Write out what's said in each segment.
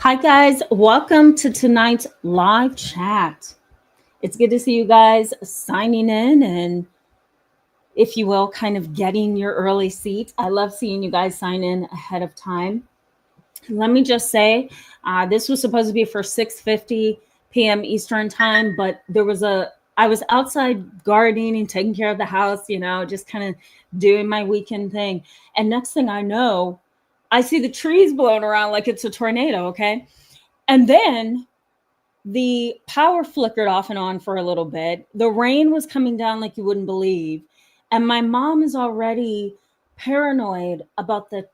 Hi, guys. Welcome to tonight's live chat. It's good to see you guys signing in and, if you will, kind of getting your early seat. I love seeing you guys sign in ahead of time. Let me just say, this was supposed to be for 6:50 p.m. Eastern time, but I was outside gardening and taking care of the house, just kind of doing my weekend thing. And next thing I know, I see the trees blowing around like it's a tornado, okay? And then the power flickered off and on for a little bit. The rain was coming down like you wouldn't believe. And my mom is already paranoid about the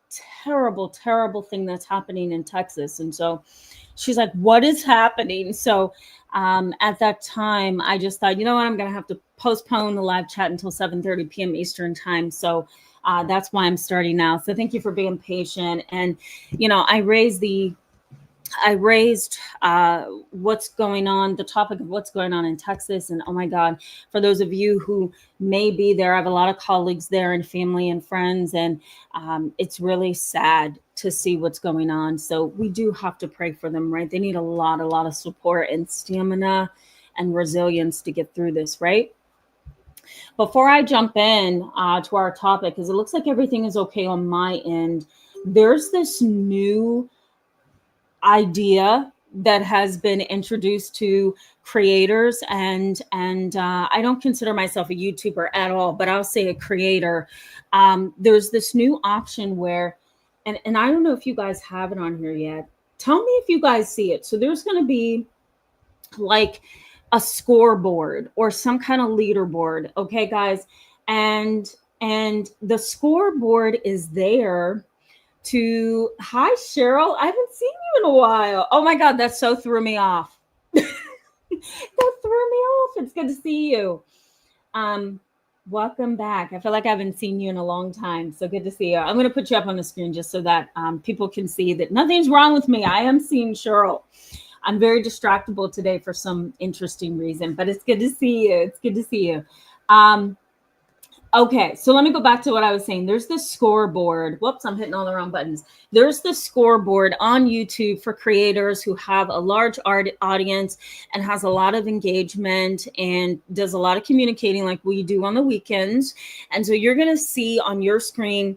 terrible, terrible thing that's happening in Texas. And so she's like, what is happening? So at that time, I just thought, you know what, I'm going to have to postpone the live chat until 7:30 p.m. Eastern time. So that's why I'm starting now. So thank you for being patient. And, I raised what's going on, the topic of what's going on in Texas. And oh my God, for those of you who may be there, I have a lot of colleagues there and family and friends. And it's really sad to see what's going on. So we do have to pray for them, right? They need a lot of support and stamina and resilience to get through this, right? Before I jump in to our topic, because it looks like everything is okay on my end, there's this new idea that has been introduced to creators, and I don't consider myself a YouTuber at all, but I'll say a creator. There's this new option where, and I don't know if you guys have it on here yet. Tell me if you guys see it. So there's going to be like a scoreboard or some kind of leaderboard, okay, guys, and the scoreboard is there to, hi Cheryl, I haven't seen you in a while. Oh my God, that so threw me off. That threw me off. It's good to see you. Welcome back. I feel like I haven't seen you in a long time. So good to see you. I'm going to put you up on the screen just so that people can see that nothing's wrong with me. I am seeing Cheryl. I'm very distractible today for some interesting reason, but it's good to see you. It's good to see you. Okay, so let me go back to what I was saying. There's this scoreboard. Whoops, I'm hitting all the wrong buttons. There's this scoreboard on YouTube for creators who have a large audience and has a lot of engagement and does a lot of communicating like we do on the weekends. And so you're going to see on your screen,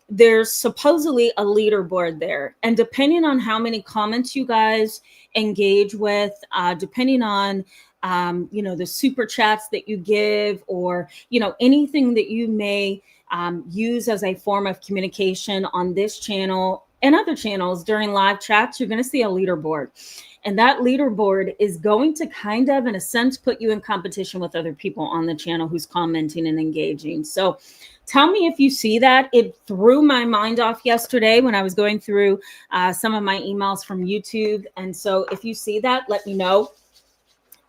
there's supposedly a leaderboard there. And depending on how many comments you guys engage with, depending on the super chats that you give, or, anything that you may use as a form of communication on this channel and other channels during live chats, you're going to see a leaderboard. And that leaderboard is going to kind of, in a sense, put you in competition with other people on the channel who's commenting and engaging. So tell me if you see that. It threw my mind off yesterday when I was going through some of my emails from YouTube. And so if you see that, let me know.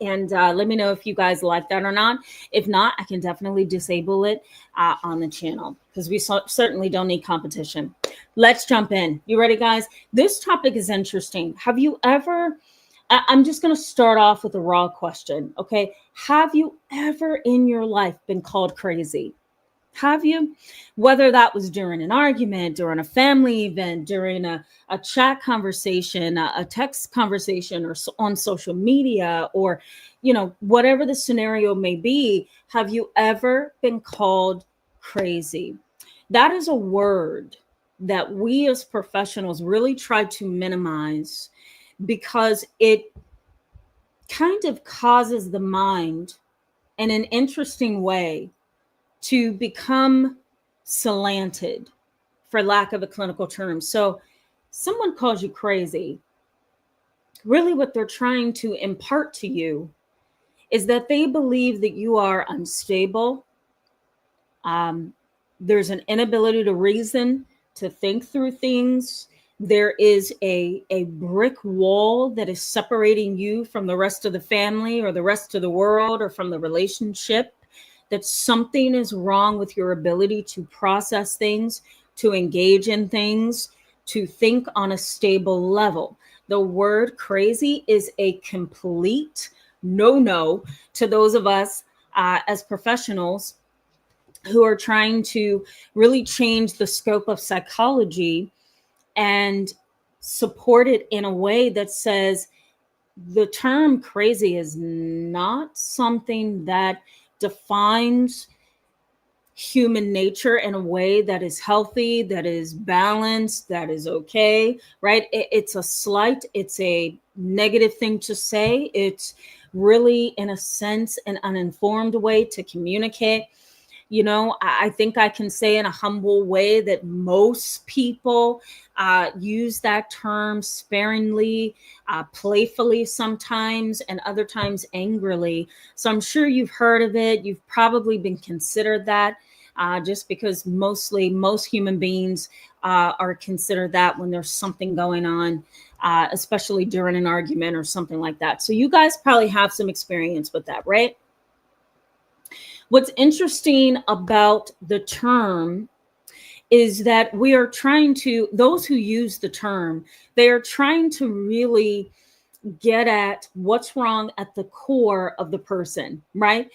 And let me know if you guys like that or not. If not, I can definitely disable it on the channel, because we certainly don't need competition. Let's jump in. You ready, guys? This topic is interesting. Have you ever, I'm just going to start off with a raw question, okay? Have you ever in your life been called crazy? Have you? Whether that was during an argument, during a family event, during a chat conversation, a text conversation, or on social media, or, whatever the scenario may be, have you ever been called crazy? That is a word that we as professionals really try to minimize, because it kind of causes the mind in an interesting way to become slanted, for lack of a clinical term. So someone calls you crazy. Really what they're trying to impart to you is that they believe that you are unstable. There's an inability to reason, to think through things. There is a brick wall that is separating you from the rest of the family or the rest of the world or from the relationship. That something is wrong with your ability to process things, to engage in things, to think on a stable level. The word crazy is a complete no-no to those of us as professionals who are trying to really change the scope of psychology and supported in a way that says the term crazy is not something that defines human nature in a way that is healthy, that is balanced, that is okay, right? It's a slight, it's a negative thing to say. It's really, in a sense, an uninformed way to communicate. You know, I think I can say in a humble way that most people use that term sparingly, playfully sometimes, and other times angrily. So I'm sure you've heard of it. You've probably been considered that, just because most human beings are considered that when there's something going on, especially during an argument or something like that. So you guys probably have some experience with that, right? What's interesting about the term is that we are trying to, those who use the term, they are trying to really get at what's wrong at the core of the person, right?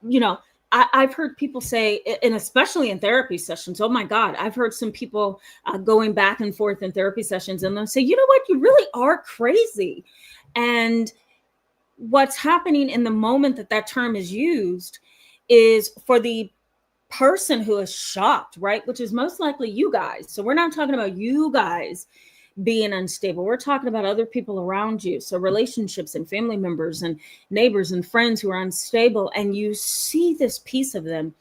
You know, I've heard people say, and especially in therapy sessions, oh my God, I've heard some people going back and forth in therapy sessions, and they'll say, you know what, you really are crazy. And what's happening in the moment that that term is used is for the person who is shocked, right? Which is most likely you guys. So we're not talking about you guys being unstable. We're talking about other people around you. So relationships and family members and neighbors and friends who are unstable. And you see this piece of them.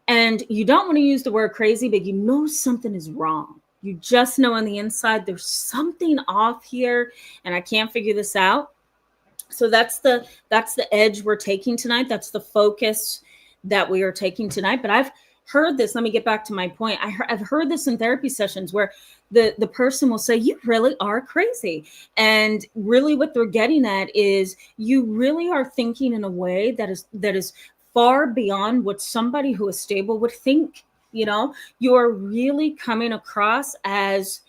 And you don't want to use the word crazy, but you know something is wrong. You just know on the inside there's something off here, and I can't figure this out. So that's the edge we're taking tonight. That's the focus that we are taking tonight. But I've heard this. Let me get back to my point. I've heard this in therapy sessions where the person will say, you really are crazy. And really what they're getting at is you really are thinking in a way that is far beyond what somebody who is stable would think. You know, you're really coming across as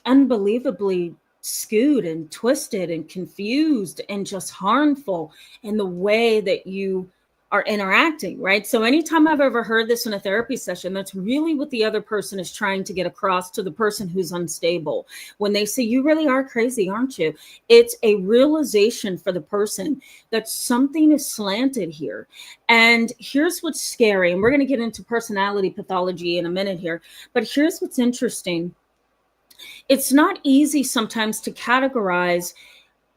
unbelievably skewed and twisted and confused and just harmful in the way that you are interacting, right? So anytime I've ever heard this in a therapy session, that's really what the other person is trying to get across to the person who's unstable. When they say, you really are crazy, aren't you? It's a realization for the person that something is slanted here. And here's what's scary. And we're going to get into personality pathology in a minute here. But here's what's interesting. It's not easy sometimes to categorize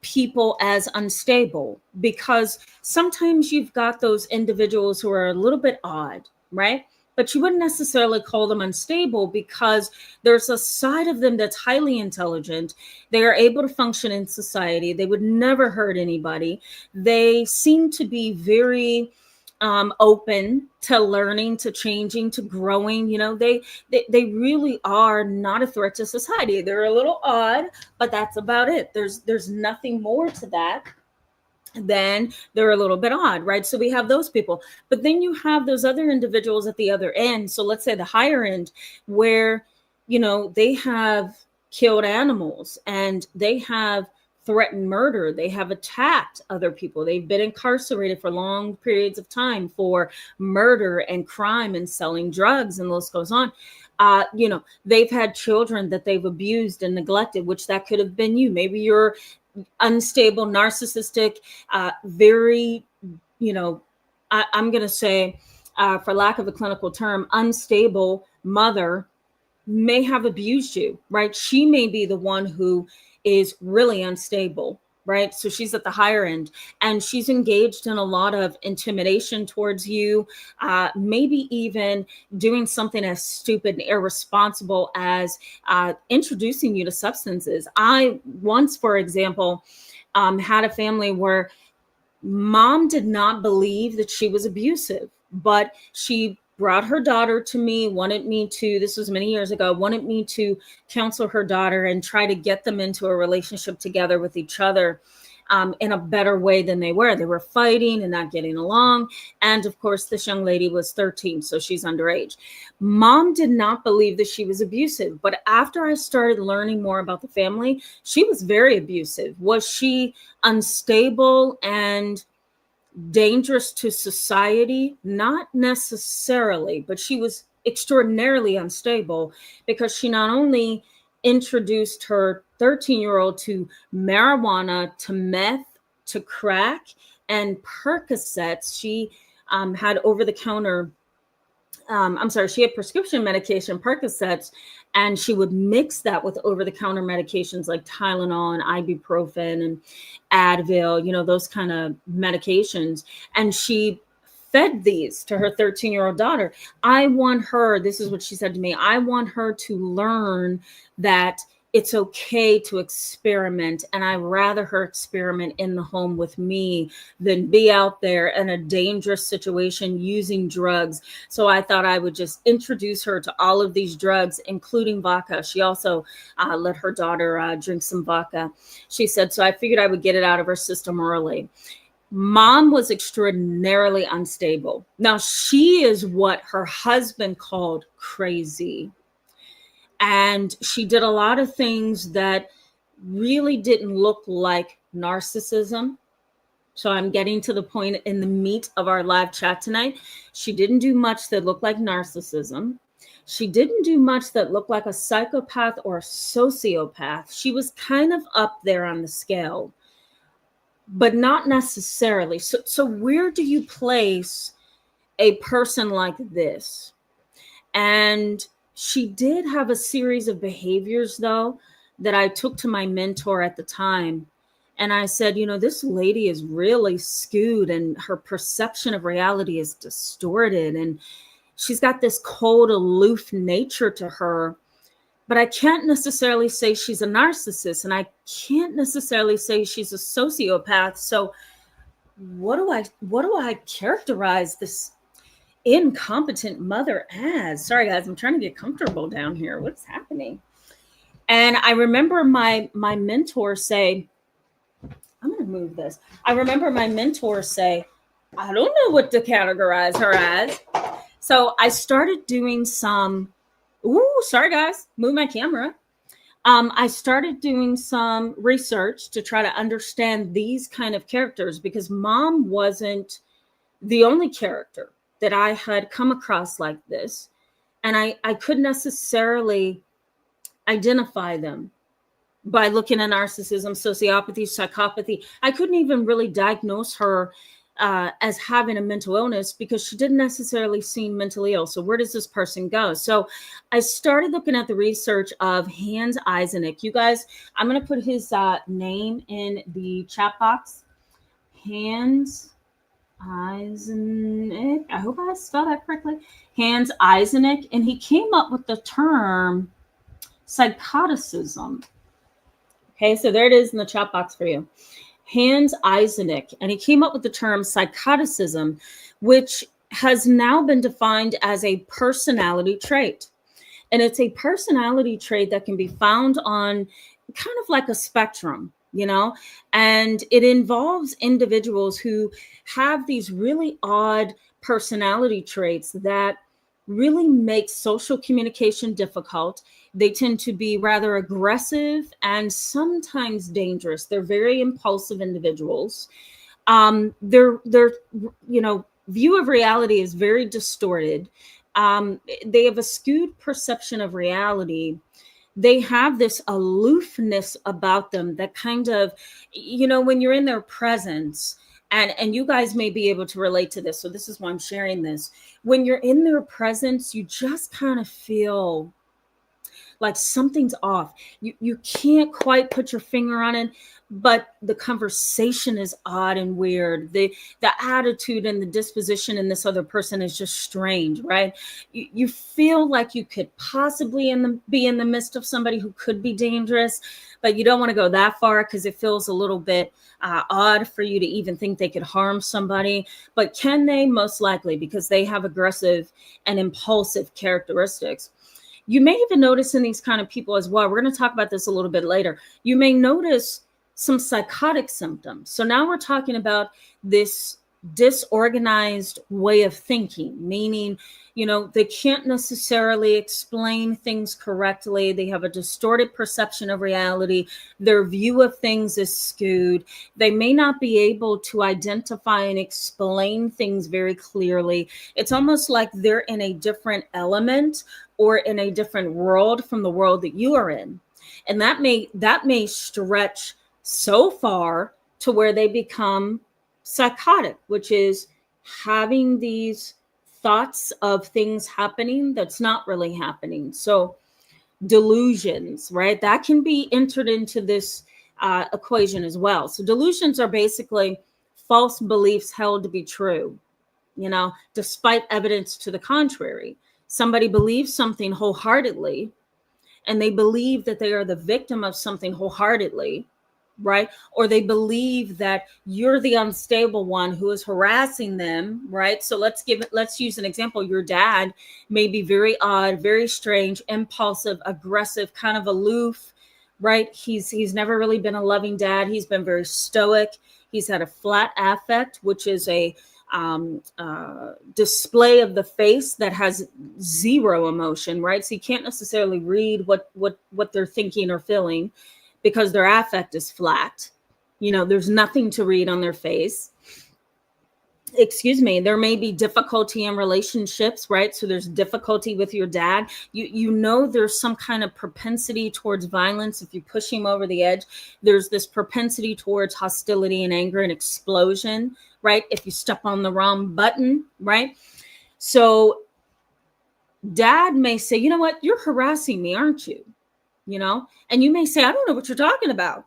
people as unstable, because sometimes you've got those individuals who are a little bit odd, right? But you wouldn't necessarily call them unstable because there's a side of them that's highly intelligent. They are able to function in society. They would never hurt anybody. They seem to be very open to learning, to changing, to growing. You know, they really are not a threat to society. They're a little odd, but that's about it. There's nothing more to that than they're a little bit odd, right? So we have those people, but then you have those other individuals at the other end. So let's say the higher end, where, you know, they have killed animals and they have threatened murder. They have attacked other people. They've been incarcerated for long periods of time for murder and crime and selling drugs, and the list goes on. You know, they've had children that they've abused and neglected, which that could have been you. Maybe you're unstable, narcissistic, very, you know, I'm going to say, for lack of a clinical term, unstable mother may have abused you, right? She may be the one who is really unstable, right? So she's at the higher end and she's engaged in a lot of intimidation towards you, maybe even doing something as stupid and irresponsible as introducing you to substances. I once, for example, had a family where mom did not believe that she was abusive, but she brought her daughter to me, wanted me to, this was many years ago, wanted me to counsel her daughter and try to get them into a relationship together with each other in a better way than they were. They were fighting and not getting along. And of course, this young lady was 13, so she's underage. Mom did not believe that she was abusive. But after I started learning more about the family, she was very abusive. Was she unstable and dangerous to society? Not necessarily, but she was extraordinarily unstable because she not only introduced her 13-year-old to marijuana, to meth, to crack, and Percocets. She had over-the-counter she had prescription medication, Percocets, and she would mix that with over-the-counter medications like Tylenol and ibuprofen and Advil, those kind of medications. And she fed these to her 13-year-old daughter. I want her, this is what she said to me, I want her to learn that it's okay to experiment, and I'd rather her experiment in the home with me than be out there in a dangerous situation using drugs. So I thought I would just introduce her to all of these drugs, including vodka. She also let her daughter drink some vodka. She said, so I figured I would get it out of her system early. Mom was extraordinarily unstable. Now, she is what her husband called crazy. And she did a lot of things that really didn't look like narcissism. So I'm getting to the point in the meat of our live chat tonight. She didn't do much that looked like narcissism. She didn't do much that looked like a psychopath or a sociopath. She was kind of up there on the scale, but not necessarily. So where do you place a person like this? And she did have a series of behaviors, though, that I took to my mentor at the time. And I said, this lady is really skewed and her perception of reality is distorted. And she's got this cold, aloof nature to her. But I can't necessarily say she's a narcissist, and I can't necessarily say she's a sociopath. So what do I characterize this incompetent mother as? Sorry, guys, I'm trying to get comfortable down here. What's happening? And I remember my mentor say, I'm going to move this. I remember my mentor say, I don't know what to categorize her as. So I started doing some, sorry, guys, move my camera. I started doing some research to try to understand these kind of characters, because Mom wasn't the only character that I had come across like this. And I couldn't necessarily identify them by looking at narcissism, sociopathy, psychopathy. I couldn't even really diagnose her as having a mental illness, because she didn't necessarily seem mentally ill. So where does this person go? So I started looking at the research of Hans Eysenck. You guys, I'm going to put his name in the chat box. Hans Eysenck. I hope I spelled that correctly. Hans Eysenck. And he came up with the term psychoticism. Okay, so there it is in the chat box for you. Hans Eysenck. And he came up with the term psychoticism, which has now been defined as a personality trait. And it's a personality trait that can be found on kind of like a spectrum, and it involves individuals who have these really odd personality traits that really make social communication difficult. They tend to be rather aggressive and sometimes dangerous. They're very impulsive individuals. Their view of reality is very distorted. They have a skewed perception of reality. They have this aloofness about them that kind of, when you're in their presence, and you guys may be able to relate to this. So this is why I'm sharing this. When you're in their presence, you just kind of feel like something's off. You can't quite put your finger on it, but the conversation is odd and weird. The attitude and the disposition in this other person is just strange, right? You feel like you could possibly be in the midst of somebody who could be dangerous, but you don't want to go that far because it feels a little bit odd for you to even think they could harm somebody. But can they? Most likely, because they have aggressive and impulsive characteristics. You may even notice in these kind of people as well, we're going to talk about this a little bit later, you may notice some psychotic symptoms. So now we're talking about this disorganized way of thinking, meaning, they can't necessarily explain things correctly. They have a distorted perception of reality. Their view of things is skewed. They may not be able to identify and explain things very clearly. It's almost like they're in a different element, or in a different world from the world that you are in. And that may stretch so far to where they become psychotic, which is having these thoughts of things happening that's not really happening. So delusions, right? That can be entered into this equation as well. So delusions are basically false beliefs held to be true, despite evidence to the contrary. Somebody believes something wholeheartedly, and they believe that they are the victim of something wholeheartedly, right? Or they believe that you're the unstable one who is harassing them, right? So let's use an example. Your dad may be very odd, very strange, impulsive, aggressive, kind of aloof, right? He's never really been a loving dad. He's been very stoic. He's had a flat affect, which is a display of the face that has zero emotion, right? So you can't necessarily read what they're thinking or feeling, because their affect is flat. There's nothing to read on their face. Excuse me. There may be difficulty in relationships, right? So there's difficulty with your dad. There's some kind of propensity towards violence. If you push him over the edge, there's this propensity towards hostility and anger and explosion, right? If you step on the wrong button, right? So dad may say, you know what, you're harassing me, aren't you? And you may say, I don't know what you're talking about.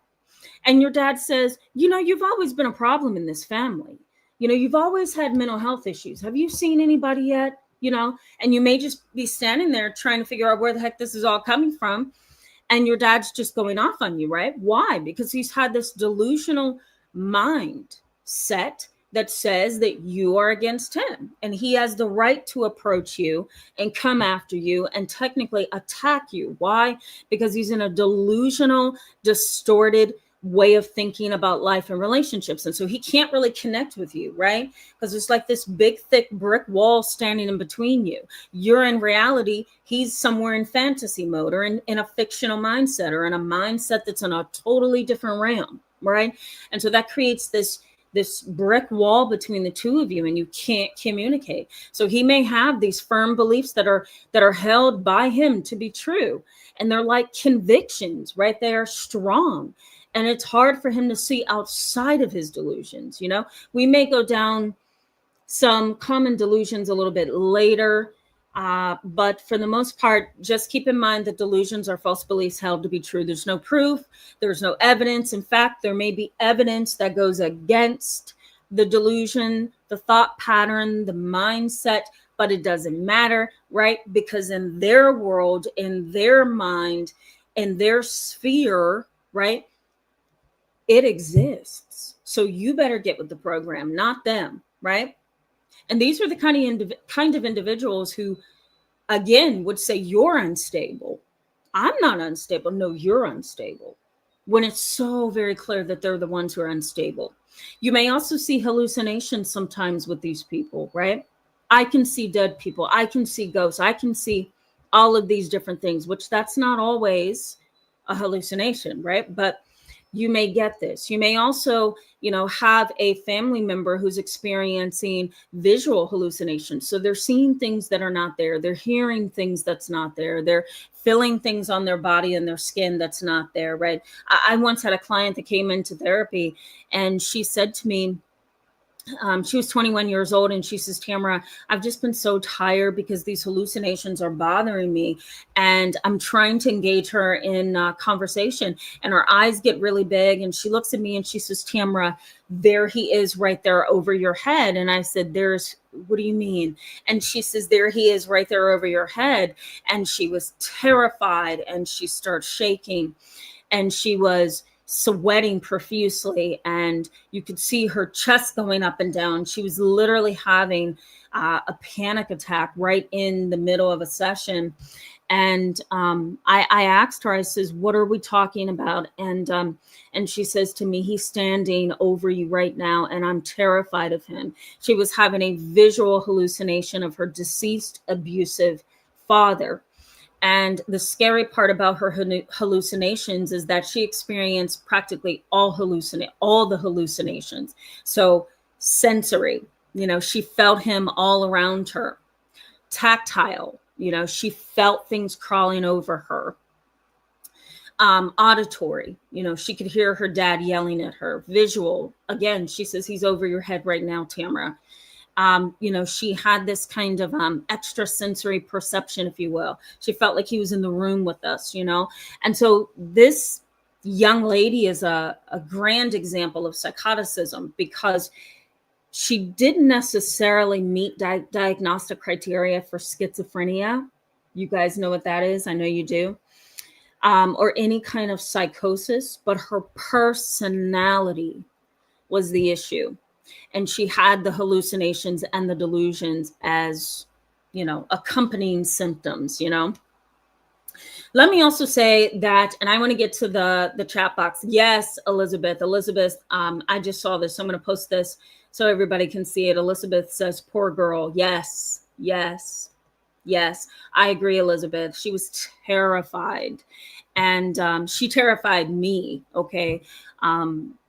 And your dad says, you've always been a problem in this family. You've always had mental health issues. Have you seen anybody yet? And you may just be standing there trying to figure out where the heck this is all coming from. And your dad's just going off on you, right? Why? Because he's had this delusional mindset that says that you are against him, and he has the right to approach you and come after you and technically attack you. Why? Because he's in a delusional, distorted way of thinking about life and relationships. And so he can't really connect with you, right? Because there's like this big, thick brick wall standing in between you. You're in reality, he's somewhere in fantasy mode, or in a fictional mindset, or in a mindset that's in a totally different realm, right? And so that creates this brick wall between the two of you, and you can't communicate. So he may have these firm beliefs that are held by him to be true, and they're like convictions, right? They are strong, and it's hard for him to see outside of his delusions. We may go down some common delusions a little bit later, but for the most part, just keep in mind that delusions are false beliefs held to be true. There's no proof. There's no evidence. In fact, there may be evidence that goes against the delusion, the thought pattern, the mindset, but it doesn't matter, right? Because in their world, in their mind, in their sphere, right, it exists. So you better get with the program, not them, right? And these are the kind of individuals who, again, would say, you're unstable. I'm not unstable. No, you're unstable. When it's so very clear that they're the ones who are unstable. You may also see hallucinations sometimes with these people, right? I can see dead people. I can see ghosts. I can see all of these different things, which that's not always a hallucination, right? But you may get this. You may also, have a family member who's experiencing visual hallucinations. So they're seeing things that are not there. They're hearing things that's not there. They're feeling things on their body and their skin that's not there, right? I once had a client that came into therapy, and she said to me, she was 21 years old, and she says, Tamara, I've just been so tired because these hallucinations are bothering me, and I'm trying to engage her in conversation, and her eyes get really big, and she looks at me and she says, Tamara, there he is right there over your head. And I said, what do you mean? And she says, there he is right there over your head. And she was terrified, and she started shaking, and she was sweating profusely, and you could see her chest going up and down. She was literally having a panic attack right in the middle of a session. And I asked her, I says, what are we talking about? And she says to me, he's standing over you right now, and I'm terrified of him. She was having a visual hallucination of her deceased abusive father. And the scary part about her hallucinations is that she experienced practically all the hallucinations. So sensory, she felt him all around her. Tactile, You know, she felt things crawling over her. Auditory, you know, she could hear her dad yelling at her. Visual, again, she says, he's over your head right now, Tamara. You know, she had this kind of extrasensory perception, if you will. She felt like he was in the room with us, you know. And so this young lady is a grand example of psychoticism, because she didn't necessarily meet diagnostic criteria for schizophrenia. You guys know what that is. I know you do. Or any kind of psychosis, but her personality was the issue. And she had the hallucinations and the delusions as, you know, accompanying symptoms, you know. Let me also say that, and I want to get to the chat box. Yes, Elizabeth, I just saw this. So I'm going to post this so everybody can see it. Elizabeth says, poor girl. Yes, yes, yes. I agree, Elizabeth. She was terrified. And she terrified me, okay?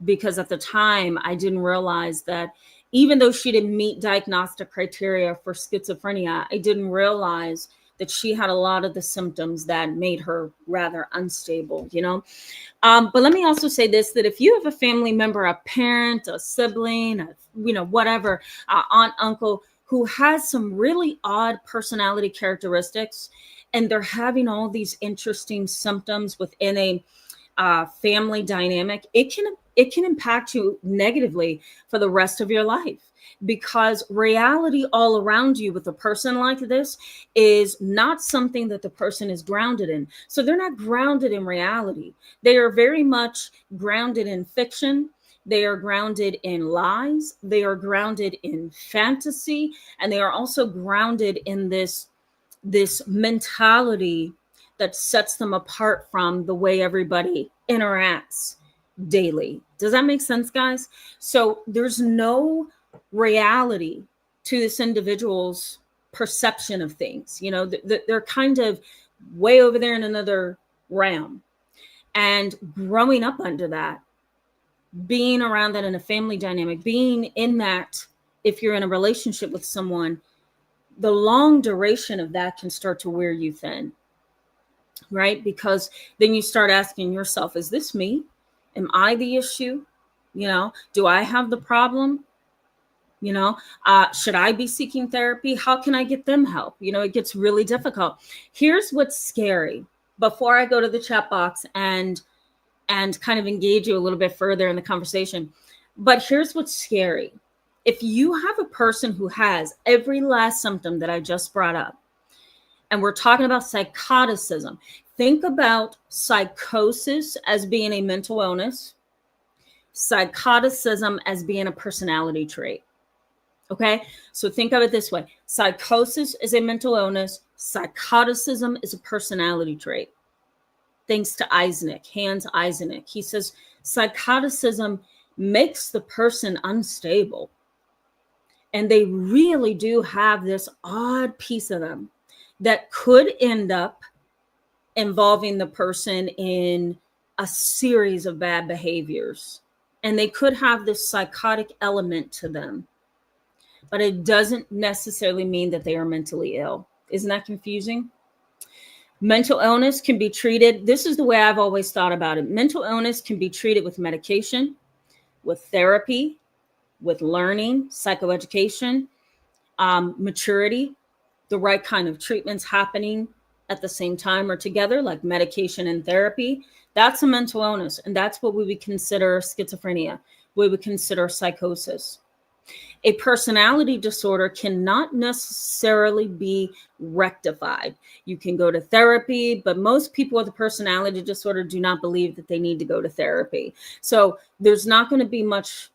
Because at the time, I didn't realize that even though she didn't meet diagnostic criteria for schizophrenia, I didn't realize that she had a lot of the symptoms that made her rather unstable, you know? But let me also say this, that if you have a family member, a parent, a sibling, you know, whatever, aunt, uncle, who has some really odd personality characteristics, and they're having all these interesting symptoms within a family dynamic, it can impact you negatively for the rest of your life, because reality all around you with a person like this is not something that the person is grounded in. So they're not grounded in reality. They are very much grounded in fiction. They are grounded in lies. They are grounded in fantasy. And they are also grounded in this mentality that sets them apart from the way everybody interacts daily. Does that make sense, guys? So there's no reality to this individual's perception of things. You know, they're kind of way over there in another realm. And growing up under that, being around that in a family dynamic, being in that, if you're in a relationship with someone, the long duration of that can start to wear you thin, right? Because then you start asking yourself, is this me? Am I the issue? You know, do I have the problem? You know, should I be seeking therapy? How can I get them help? You know, it gets really difficult. Here's what's scary. Before I go to the chat box and kind of engage you a little bit further in the conversation, but here's what's scary. If you have a person who has every last symptom that I just brought up, and we're talking about psychoticism, think about psychosis as being a mental illness, psychoticism as being a personality trait. Okay, so think of it this way. Psychosis is a mental illness. Psychoticism is a personality trait. Thanks to Eysenck, Hans Eysenck. He says psychoticism makes the person unstable. And they really do have this odd piece of them that could end up involving the person in a series of bad behaviors. And they could have this psychotic element to them. But it doesn't necessarily mean that they are mentally ill. Isn't that confusing? Mental illness can be treated. This is the way I've always thought about it. Mental illness can be treated with medication, with therapy, with learning, psychoeducation, maturity, the right kind of treatments happening at the same time or together, like medication and therapy. That's a mental illness. And that's what we would consider schizophrenia. We would consider psychosis. A personality disorder cannot necessarily be rectified. You can go to therapy, but most people with a personality disorder do not believe that they need to go to therapy. So there's not going to be much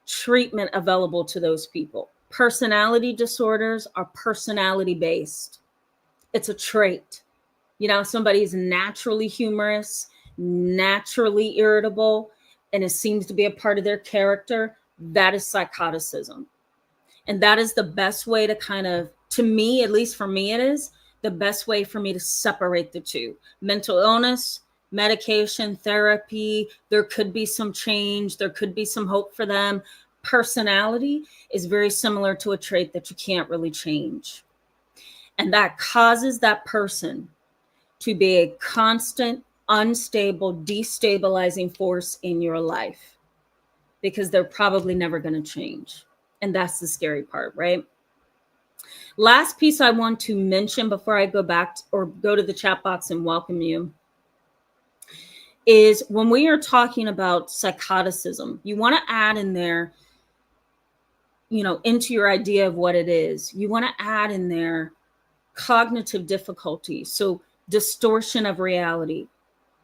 treatment available to those people. Personality disorders are personality based. It's a trait. You know, somebody's naturally humorous, naturally irritable, and it seems to be a part of their character. That is psychoticism. And that is the best way to kind of, to me, at least for me, it is the best way for me to separate the two. Mental illness, medication, therapy, there could be some change. There could be some hope for them. Personality is very similar to a trait that you can't really change. And that causes that person to be a constant, unstable, destabilizing force in your life, because they're probably never going to change. And that's the scary part, right? Last piece I want to mention before I go back or go to the chat box and welcome you is when we are talking about psychoticism, you want to add in there, into your idea of what it is, you want to add in there cognitive difficulty. So distortion of reality.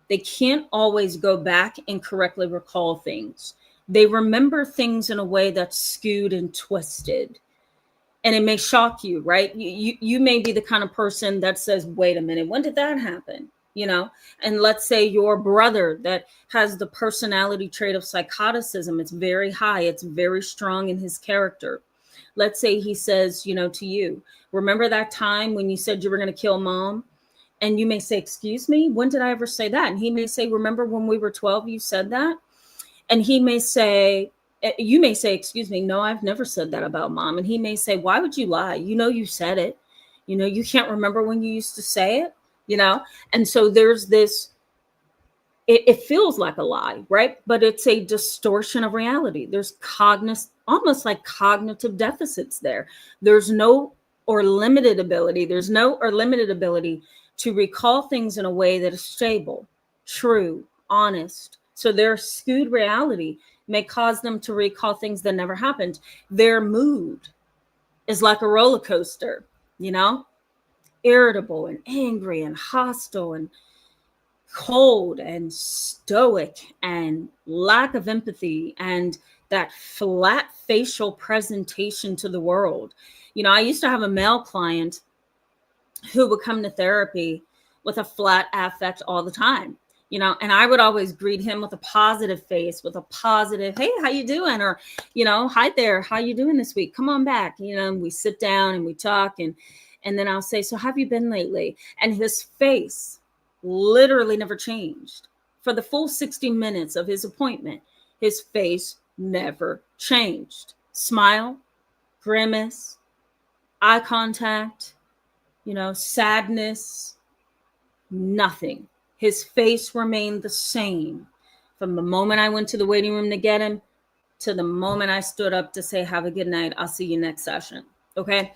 They can't always go back and correctly recall things. They remember things in a way that's skewed and twisted. And it may shock you, right? You may be the kind of person that says, wait a minute, when did that happen? And let's say your brother that has the personality trait of psychoticism, it's very high, it's very strong in his character. Let's say he says, to you, remember that time when you said you were going to kill mom? And you may say, excuse me, when did I ever say that? And he may say, remember when we were 12, you said that? And he may say, you may say, excuse me, no, I've never said that about mom. And he may say, why would you lie? You said it. You can't remember when you used to say it, And so there's this, it feels like a lie, right? But it's a distortion of reality. There's almost like cognitive deficits there. There's no or limited ability to recall things in a way that is stable, true, honest. So their skewed reality may cause them to recall things that never happened. Their mood is like a roller coaster, irritable and angry and hostile and cold and stoic and lack of empathy and that flat facial presentation to the world. I used to have a male client who would come to therapy with a flat affect all the time, and I would always greet him with a positive face, with a positive, hey, how you doing? Or, hi there, how you doing this week? Come on back. And we sit down and we talk and then I'll say, so how have you been lately? And his face literally never changed. For the full 60 minutes of his appointment, his face never changed. Smile, grimace, eye contact, sadness, nothing. His face remained the same from the moment I went to the waiting room to get him to the moment I stood up to say, have a good night. I'll see you next session. Okay.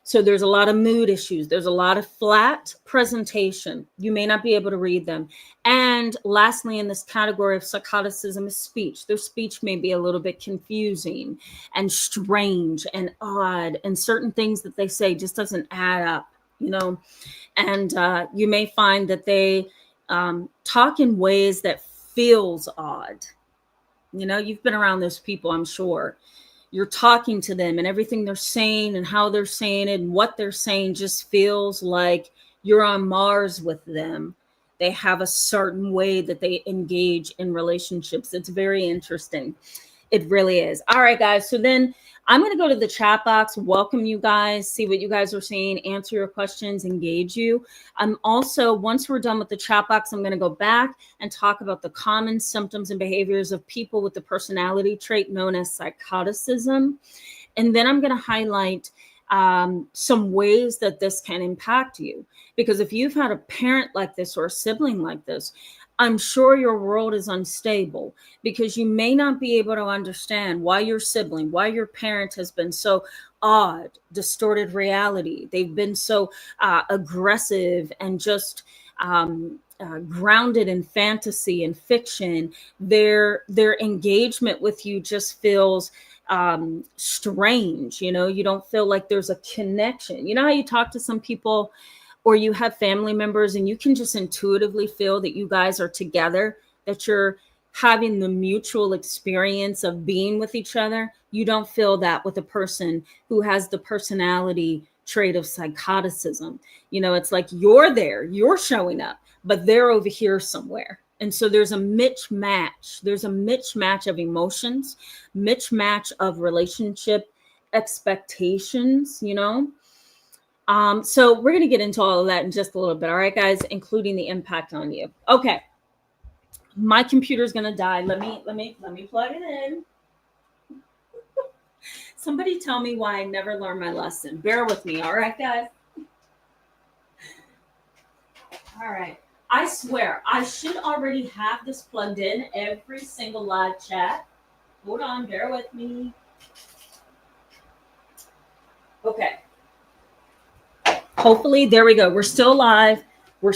So there's a lot of mood issues. There's a lot of flat presentation. You may not be able to read them. And lastly, in this category of psychoticism is speech. Their speech may be a little bit confusing and strange and odd. And certain things that they say just doesn't add up, And you may find that they talk in ways that feels odd. You've been around those people, I'm sure. You're talking to them and everything they're saying and how they're saying it and what they're saying just feels like you're on Mars with them. They have a certain way that they engage in relationships. It's very interesting. It really is. All right, guys. So then I'm going to go to the chat box, welcome you guys, see what you guys are saying, answer your questions, engage you. I'm also, once we're done with the chat box, I'm going to go back and talk about the common symptoms and behaviors of people with the personality trait known as psychoticism. And then I'm going to highlight some ways that this can impact you. Because if you've had a parent like this or a sibling like this, I'm sure your world is unstable because you may not be able to understand why your sibling, why your parent has been so odd, distorted reality. They've been so aggressive and just grounded in fantasy and fiction. Their engagement with you just feels strange. You don't feel like there's a connection. How you talk to some people or you have family members and you can just intuitively feel that you guys are together, that you're having the mutual experience of being with each other. You don't feel that with a person who has the personality trait of psychoticism. It's like you're there, you're showing up, but they're over here somewhere. And so there's a mismatch. There's a mismatch of emotions, mismatch of relationship expectations, So we're going to get into all of that in just a little bit. All right, guys, including the impact on you. Okay. My computer's going to die. Let me plug it in. Somebody tell me why I never learned my lesson. Bear with me. All right, guys. All right. I swear, I should already have this plugged in every single live chat. Hold on, bear with me. Okay. Hopefully, there we go. We're still live. We're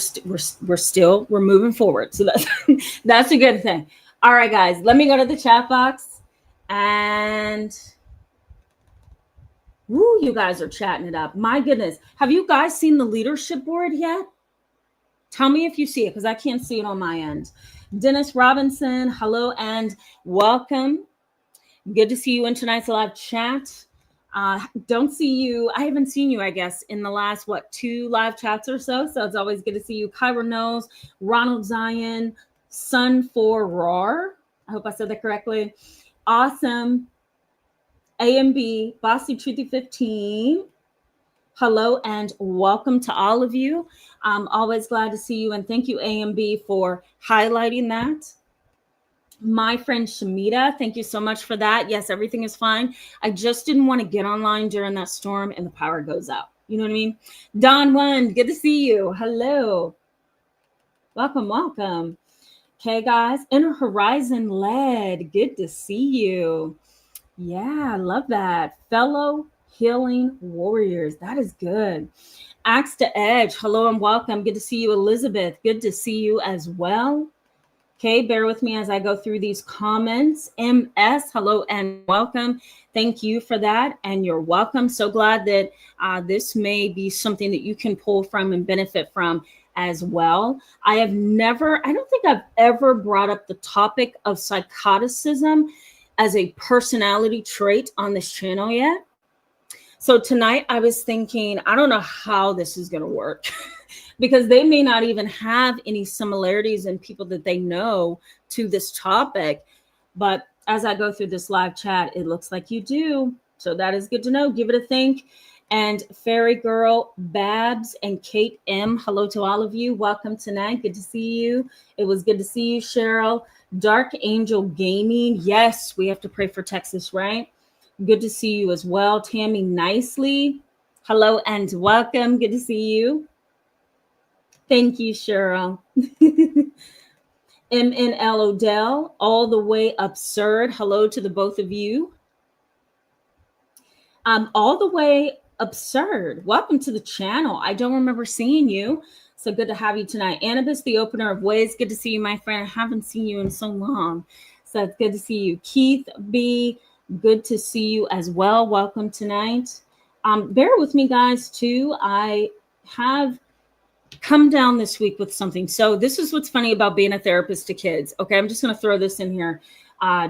moving forward. So that's that's a good thing. All right, guys. Let me go to the chat box and woo, you guys are chatting it up. My goodness. Have you guys seen the leadership board yet? Tell me if you see it, because I can't see it on my end. Dennis Robinson, hello and welcome. Good to see you in tonight's live chat. Don't see you. I haven't seen you, I guess, in the last, 2 live chats or so. So it's always good to see you. Kyra Knowles, Ronald Zion, Sun for Roar. I hope I said that correctly. Awesome. AMB, Bossy Truthy 15. Hello and welcome to all of you. I'm always glad to see you. And thank you, AMB, for highlighting that. My friend Shamita, thank you so much for that. Yes, everything is fine. I just didn't want to get online during that storm and the power goes out. You know what I mean? Don One, good to see you. Hello. Welcome, welcome. Okay, guys. Inner Horizon Led, good to see you. Yeah, I love that. Fellow Healing Warriors, that is good. Axe to Edge, hello and welcome. Good to see you, Elizabeth. Good to see you as well. Okay, bear with me as I go through these comments. MS, hello and welcome. Thank you for that, and you're welcome. So glad that this may be something that you can pull from and benefit from as well. I don't think I've ever brought up the topic of psychoticism as a personality trait on this channel yet. So tonight I was thinking, I don't know how this is going to work. Because they may not even have any similarities in people that they know to this topic. But as I go through this live chat, it looks like you do. So that is good to know. Give it a think. And Fairy Girl, Babs, and Kate M, hello to all of you. Welcome tonight. Good to see you. It was good to see you, Cheryl. Dark Angel Gaming. Yes, we have to pray for Texas, right? Good to see you as well. Tammy Nicely. Hello and welcome. Good to see you. Thank you, Cheryl. MNL Odell, all the way absurd. Hello to the both of you. All the way absurd. Welcome to the channel. I don't remember seeing you. So good to have you tonight. Annabis, the opener of ways. Good to see you, my friend. I haven't seen you in so long. So it's good to see you. Keith B, good to see you as well. Welcome tonight. Bear with me, guys, too. I have come down this week with something. So this is what's funny about being a therapist to kids. Okay, I'm just going to throw this in here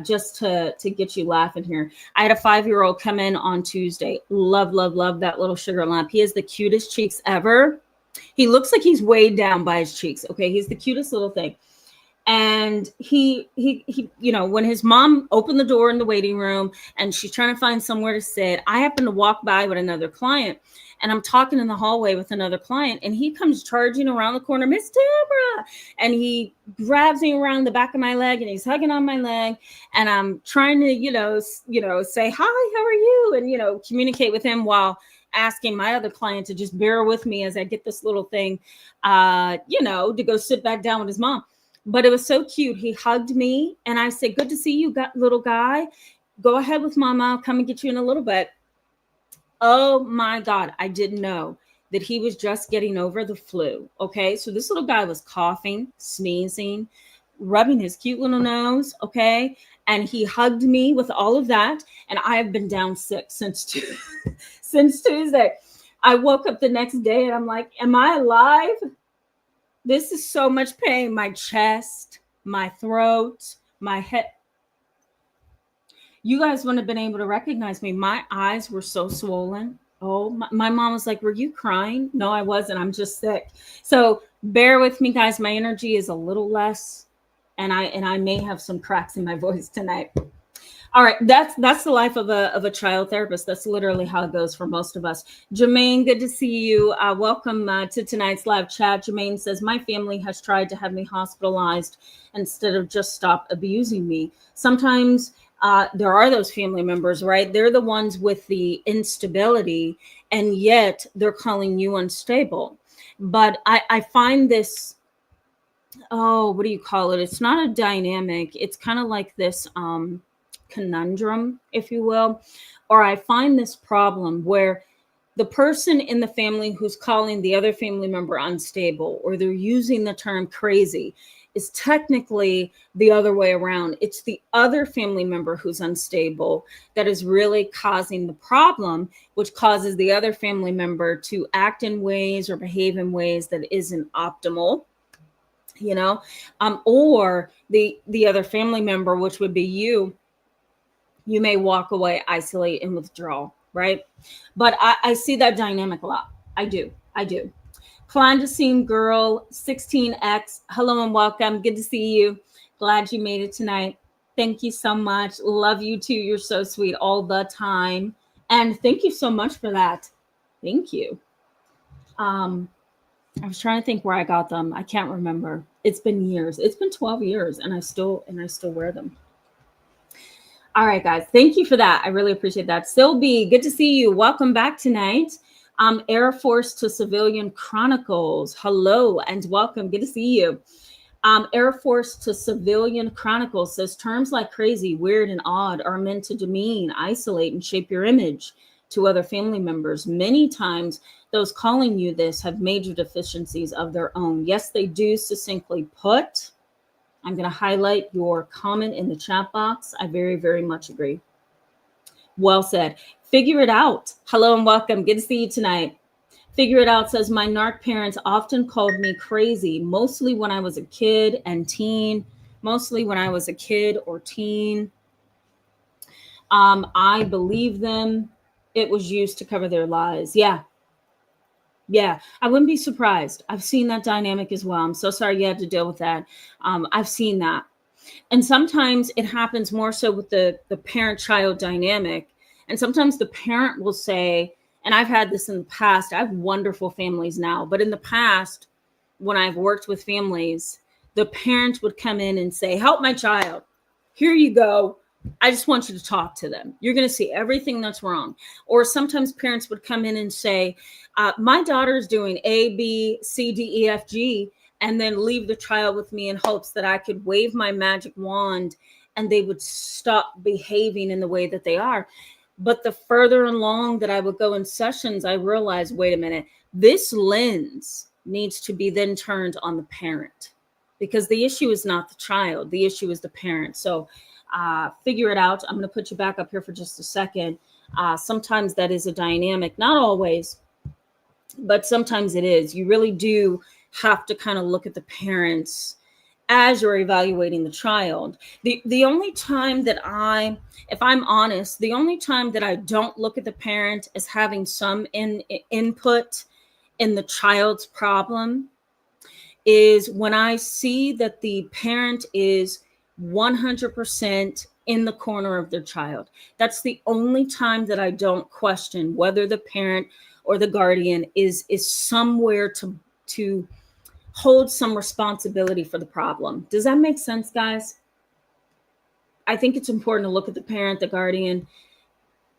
just to get you laughing here. I had a 5-year-old come in on Tuesday. Love, love, love that little sugar lump. He has the cutest cheeks ever. He looks like he's weighed down by his cheeks. Okay, he's the cutest little thing. And he, you know, when his mom opened the door in the waiting room and she's trying to find somewhere to sit, I happen to walk by with another client. And I'm talking in the hallway with another client, and he comes charging around the corner, Miss Tamara, and he grabs me around the back of my leg, and he's hugging on my leg, and I'm trying to, you know, say hi, how are you, and communicate with him while asking my other client to just bear with me as I get this little thing, to go sit back down with his mom. But it was so cute. He hugged me, and I said, "Good to see you, little guy. Go ahead with mama. I'll come and get you in a little bit." Oh my God, I didn't know that he was just getting over the flu. Okay, so this little guy was coughing, sneezing, rubbing his cute little nose. Okay, and he hugged me with all of that. And I have been down sick since Tuesday. I woke up the next day and I'm like, am I alive? This is so much pain. My chest, my throat, my head. You guys wouldn't have been able to recognize me. My eyes were so swollen. Oh, my mom was like, were you crying? No, I wasn't. I'm just sick. So bear with me, guys. My energy is a little less, and I may have some cracks in my voice tonight. All right, that's the life of a child therapist. That's literally how it goes for most of us. Jermaine, good to see you. Welcome to tonight's live chat. Jermaine says, my family has tried to have me hospitalized instead of just stop abusing me. Sometimes there are those family members, right? They're the ones with the instability, and yet they're calling you unstable. But I find this, oh, what do you call it? It's not a dynamic. It's kind of like this conundrum, if you will. Or I find this problem where the person in the family who's calling the other family member unstable, or they're using the term crazy, is technically the other way around. It's the other family member who's unstable that is really causing the problem, which causes the other family member to act in ways or behave in ways that isn't optimal, you know, or the other family member, which would be you may walk away, isolate, and withdraw, right? But I see that dynamic a lot. I do. Clandestine Girl 16X, hello and welcome. Good to see you. Glad you made it tonight. Thank you so much. Love you too. You're so sweet all the time. And thank you so much for that. Thank you. I was trying to think where I got them. I can't remember. It's been years. It's been 12 years and I still wear them. All right, guys. Thank you for that. I really appreciate that. Sylvie, good to see you. Welcome back tonight. Air Force to Civilian Chronicles. Hello and welcome. Good to see you. Air Force to Civilian Chronicles says terms like crazy, weird, and odd are meant to demean, isolate, and shape your image to other family members. Many times, those calling you this have major deficiencies of their own. Yes, they do, succinctly put. I'm going to highlight your comment in the chat box. I very, very much agree. Well said. Figure it out. Hello and welcome. Good to see you tonight. Figure it out says, my narc parents often called me crazy, mostly when I was a kid and teen. Mostly when I was a kid or teen. I believe them. It was used to cover their lies. Yeah, I wouldn't be surprised. I've seen that dynamic as well. I'm so sorry you had to deal with that. I've seen that. And sometimes it happens more so with the parent-child dynamic. And sometimes the parent will say, and I've had this in the past, I have wonderful families now, but in the past, when I've worked with families, the parent would come in and say, help my child. Here you go. I just want you to talk to them. You're going to see everything that's wrong. Or sometimes parents would come in and say, my daughter's doing A, B, C, D, E, F, G, and then leave the child with me in hopes that I could wave my magic wand and they would stop behaving in the way that they are. But the further along that I would go in sessions, I realized, wait a minute, this lens needs to be then turned on the parent, because the issue is not the child. The issue is the parent. So figure it out. I'm going to put you back up here for just a second. Sometimes that is a dynamic, not always, but sometimes it is. You really do have to kind of look at the parents as you're evaluating the child. The only time that if I'm honest, the only time that I don't look at the parent as having some input in the child's problem is when I see that the parent is 100% in the corner of their child. That's the only time that I don't question whether the parent or the guardian is somewhere to hold some responsibility for the problem. Does that make sense, guys? I think it's important to look at the parent, the guardian,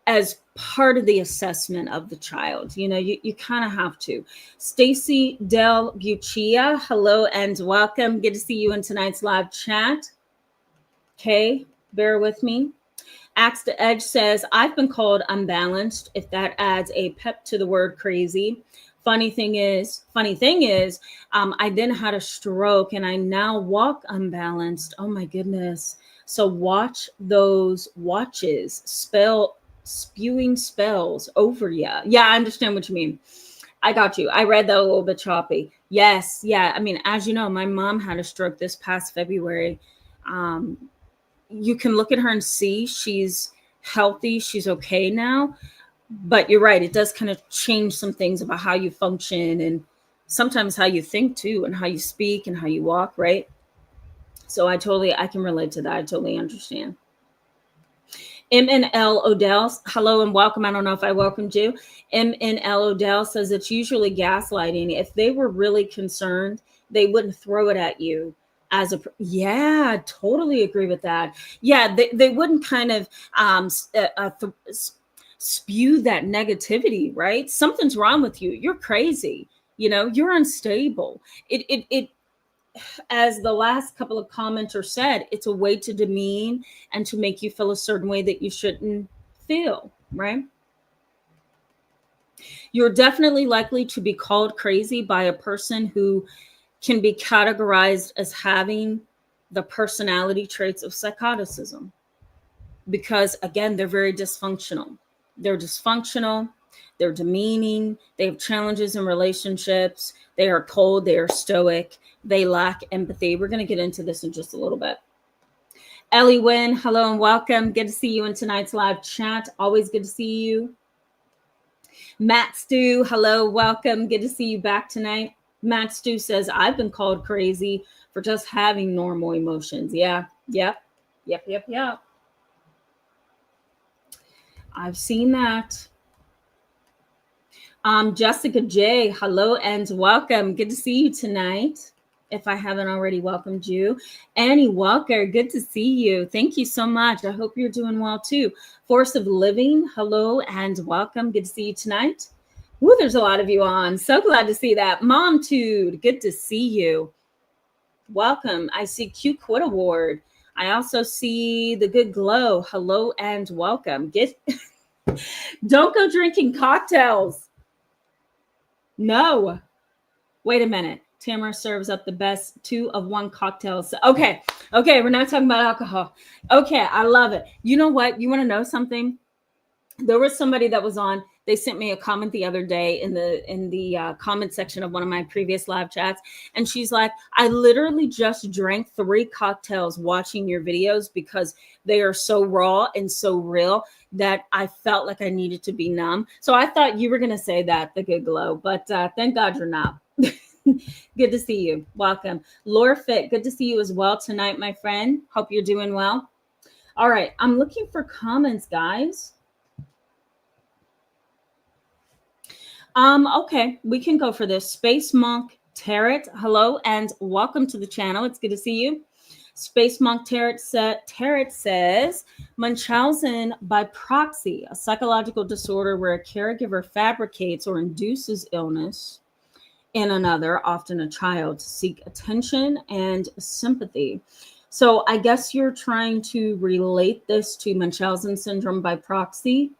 as part of the assessment of the child. You know, you kind of have to. Stacy Del Buccia, hello and welcome. Good to see you in tonight's live chat. Okay, bear with me. Axe to Edge says, I've been called unbalanced, if that adds a pep to the word crazy. Funny thing is, I then had a stroke and I now walk unbalanced. Oh my goodness. So watch those watches, spewing spells over you. Yeah, I understand what you mean. I got you. I read that a little bit choppy. Yes. Yeah. I mean, as you know, my mom had a stroke this past February. You can look at her and see she's healthy. She's okay now. But you're right. It does kind of change some things about how you function and sometimes how you think too, and how you speak and how you walk, right? So I can relate to that. I totally understand. MNL Odell, hello and welcome. I don't know if I welcomed you. MNL Odell says it's usually gaslighting. If they were really concerned, they wouldn't throw it at you. Yeah, totally agree with that. Yeah, they wouldn't kind of spew that negativity, right? Something's wrong with you. You're crazy. You know, you're unstable. It as the last couple of commenters said, it's a way to demean and to make you feel a certain way that you shouldn't feel, right? You're definitely likely to be called crazy by a person who can be categorized as having the personality traits of psychoticism, because again, they're very dysfunctional. They're dysfunctional, they're demeaning, they have challenges in relationships, they are cold, they are stoic, they lack empathy. We're going to get into this in just a little bit. Ellie Wynn, hello and welcome. Good to see you in tonight's live chat. Always good to see you. Matt Stew, hello, welcome. Good to see you back tonight. Matt Stew says, I've been called crazy for just having normal emotions. Yeah, yep. I've seen that. Jessica J, hello and welcome. Good to see you tonight. If I haven't already welcomed you. Annie Walker, good to see you. Thank you so much. I hope you're doing well too. Force of Living, hello and welcome. Good to see you tonight. Ooh, there's a lot of you on. So glad to see that. Mom Tude, good to see you. Welcome. I see Q Quit Award. I also see the Good Glow. Hello and welcome. Don't go drinking cocktails. No. Wait a minute. Tamara serves up the best 2 of 1 cocktails. Okay. We're not talking about alcohol. Okay. I love it. You know what? You want to know something? There was somebody that was on. They sent me a comment the other day in the comment section of one of my previous live chats. And she's like, I literally just drank 3 cocktails watching your videos because they are so raw and so real that I felt like I needed to be numb. So I thought you were going to say that, the Good Glow, but thank God you're not. Good to see you. Welcome. Laura Fit, good to see you as well tonight, my friend. Hope you're doing well. All right. I'm looking for comments, guys. Okay, we can go for this. Space Monk Tarot, hello and welcome to the channel. It's good to see you. Space Monk Tarot says, Munchausen by proxy, a psychological disorder where a caregiver fabricates or induces illness in another, often a child, to seek attention and sympathy. So I guess you're trying to relate this to Munchausen syndrome by proxy.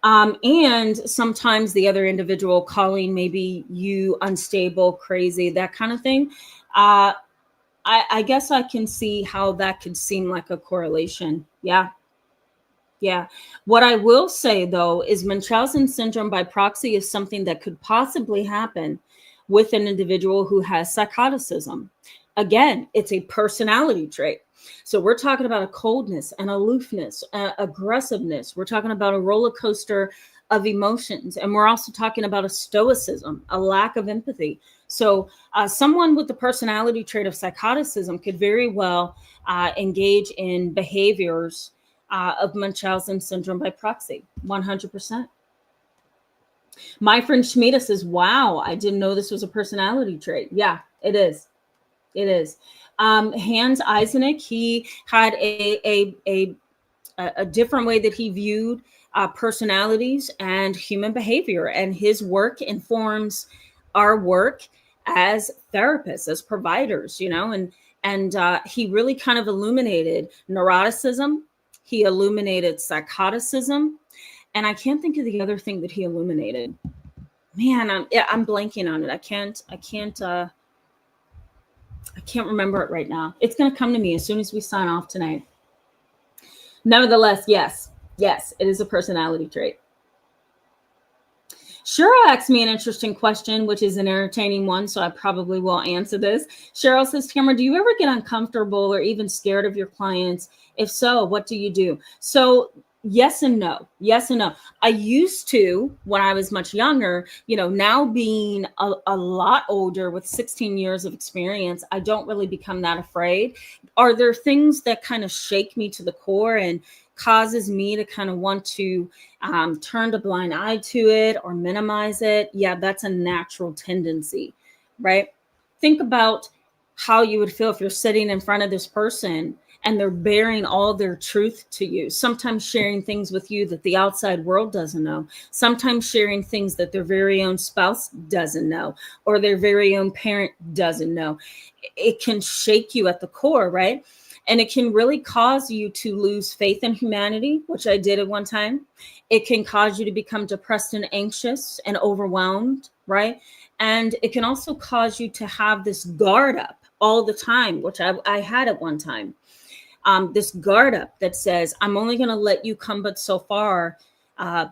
And sometimes the other individual calling maybe you unstable, crazy, that kind of thing. I guess I can see how that could seem like a correlation. Yeah. What I will say, though, is Munchausen syndrome by proxy is something that could possibly happen with an individual who has psychoticism. Again, it's a personality trait. So we're talking about a coldness, an aloofness, aggressiveness. We're talking about a roller coaster of emotions. And we're also talking about a stoicism, a lack of empathy. So someone with the personality trait of psychoticism could very well engage in behaviors of Munchausen syndrome by proxy, 100%. My friend Shmita says, wow, I didn't know this was a personality trait. Yeah, it is. Hans Eysenck, he had a different way that he viewed personalities and human behavior, and his work informs our work as therapists, as providers, you know, and he really kind of illuminated neuroticism. He illuminated psychoticism, and I can't think of the other thing that he illuminated. Man, I'm blanking on it. I can't remember it right now. It's going to come to me as soon as we sign off tonight. Nevertheless, yes, it is a personality trait. Cheryl asked me an interesting question, which is an entertaining one, so I probably will answer this. Cheryl says, Tamara, do you ever get uncomfortable or even scared of your clients? If so, what do you do? So yes and no. I used to when I was much younger, you know, now being a lot older with 16 years of experience, I don't really become that afraid. Are there things that kind of shake me to the core and causes me to kind of want to turn a blind eye to it or minimize it? Yeah, that's a natural tendency, right? Think about how you would feel if you're sitting in front of this person and they're bearing all their truth to you, sometimes sharing things with you that the outside world doesn't know, sometimes sharing things that their very own spouse doesn't know, or their very own parent doesn't know. It can shake you at the core, right? And it can really cause you to lose faith in humanity, which I did at one time. It can cause you to become depressed and anxious and overwhelmed, right? And it can also cause you to have this guard up all the time, which I had at one time. This guard up that says, I'm only going to let you come but so far,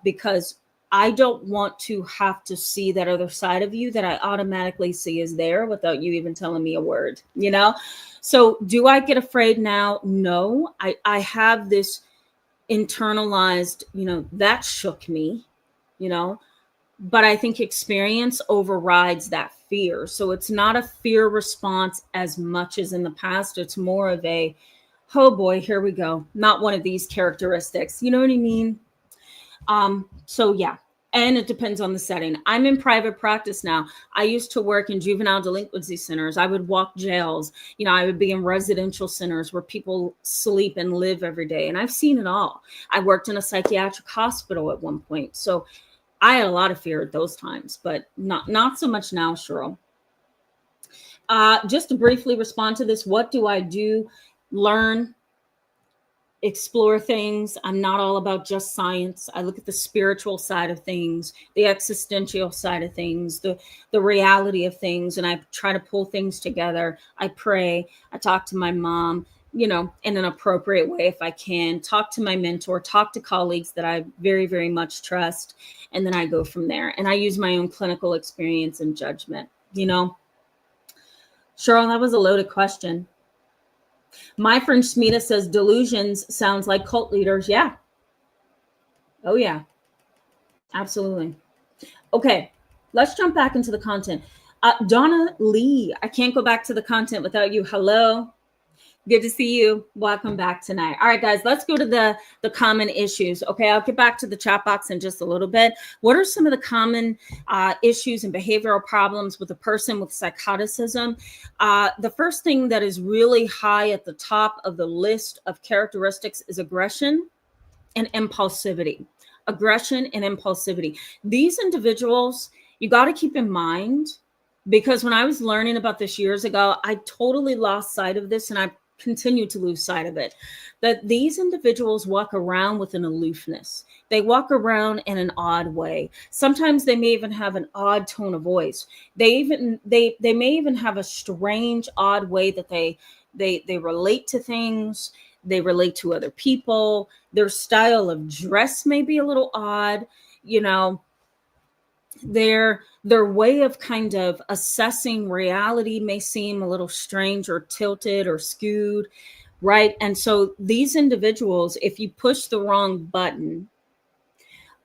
because I don't want to have to see that other side of you that I automatically see is there without you even telling me a word, you know? So do I get afraid now? No, I have this internalized, that shook me, but I think experience overrides that fear. So it's not a fear response as much as in the past. It's more of a, oh boy, here we go. Not one of these characteristics. You know what I mean? So yeah. And it depends on the setting. I'm in private practice now. I used to work in juvenile delinquency centers. I would walk jails. I would be in residential centers where people sleep and live every day. And I've seen it all. I worked in a psychiatric hospital at one point. So I had a lot of fear at those times, but not so much now, Cheryl. Just to briefly respond to this, what do I do? Learn, explore things. I'm not all about just science. I look at the spiritual side of things, the existential side of things, the reality of things, and I try to pull things together. I pray. I talk to my mom, in an appropriate way if I can, talk to my mentor, talk to colleagues that I very, very much trust, and then I go from there. And I use my own clinical experience and judgment, Cheryl, that was a loaded question. My friend Smita says delusions sounds like cult leaders. Yeah. Oh, yeah. Absolutely. Okay. Let's jump back into the content. Donna Lee, I can't go back to the content without you. Hello. Good to see you. Welcome back tonight. All right, guys, let's go to the common issues. Okay, I'll get back to the chat box in just a little bit. What are some of the common issues and behavioral problems with a person with psychoticism? The first thing that is really high at the top of the list of characteristics is aggression and impulsivity. Aggression and impulsivity. These individuals, you got to keep in mind, because when I was learning about this years ago, I totally lost sight of this, and I continue to lose sight of it, that these individuals walk around with an aloofness. They walk around in an odd way. Sometimes they may even have an odd tone of voice. They may even have a strange, odd way that they relate to things. They relate to other people. Their style of dress may be a little odd, their way of kind of assessing reality may seem a little strange or tilted or skewed, right? And so these individuals, if you push the wrong button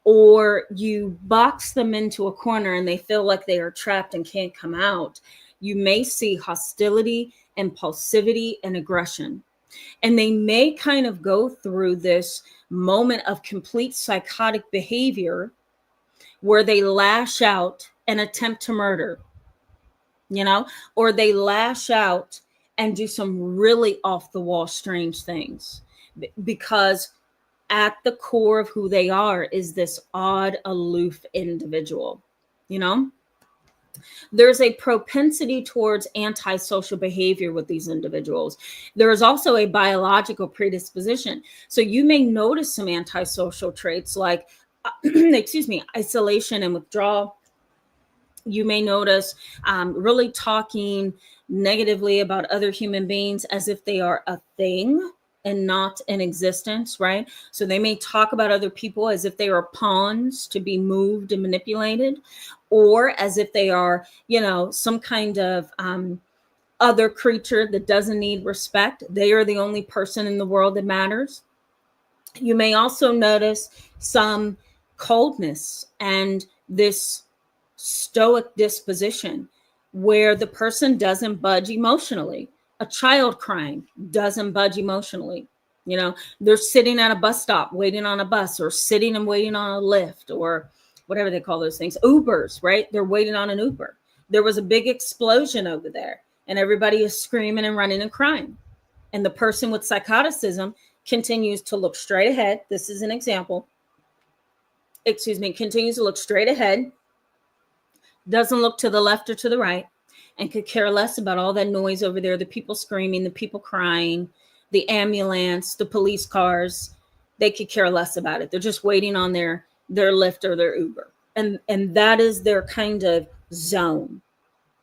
or you box them into a corner and they feel like they are trapped and can't come out, you may see hostility, impulsivity, and aggression. And they may kind of go through this moment of complete psychotic behavior where they lash out and attempt to murder, or they lash out and do some really off the wall, strange things, because at the core of who they are is this odd, aloof individual, There's a propensity towards antisocial behavior with these individuals. There is also a biological predisposition. So you may notice some antisocial traits like isolation and withdrawal. You may notice really talking negatively about other human beings as if they are a thing and not in existence, right? So they may talk about other people as if they are pawns to be moved and manipulated, or as if they are, some kind of other creature that doesn't need respect. They are the only person in the world that matters. You may also notice some coldness and this stoic disposition where the person doesn't budge emotionally. A child crying doesn't budge emotionally. They're sitting at a bus stop waiting on a bus, or sitting and waiting on a lift, or whatever they call those things. Ubers, right? They're waiting on an Uber. There was a big explosion over there. and everybody is screaming and running and crying. And the person with psychoticism continues to look straight ahead. This is an example. Continues to look straight ahead, doesn't look to the left or to the right, and could care less about all that noise over there, the people screaming, the people crying, the ambulance, the police cars. They could care less about it. They're just waiting on their Lyft or their Uber. And that is their kind of zone,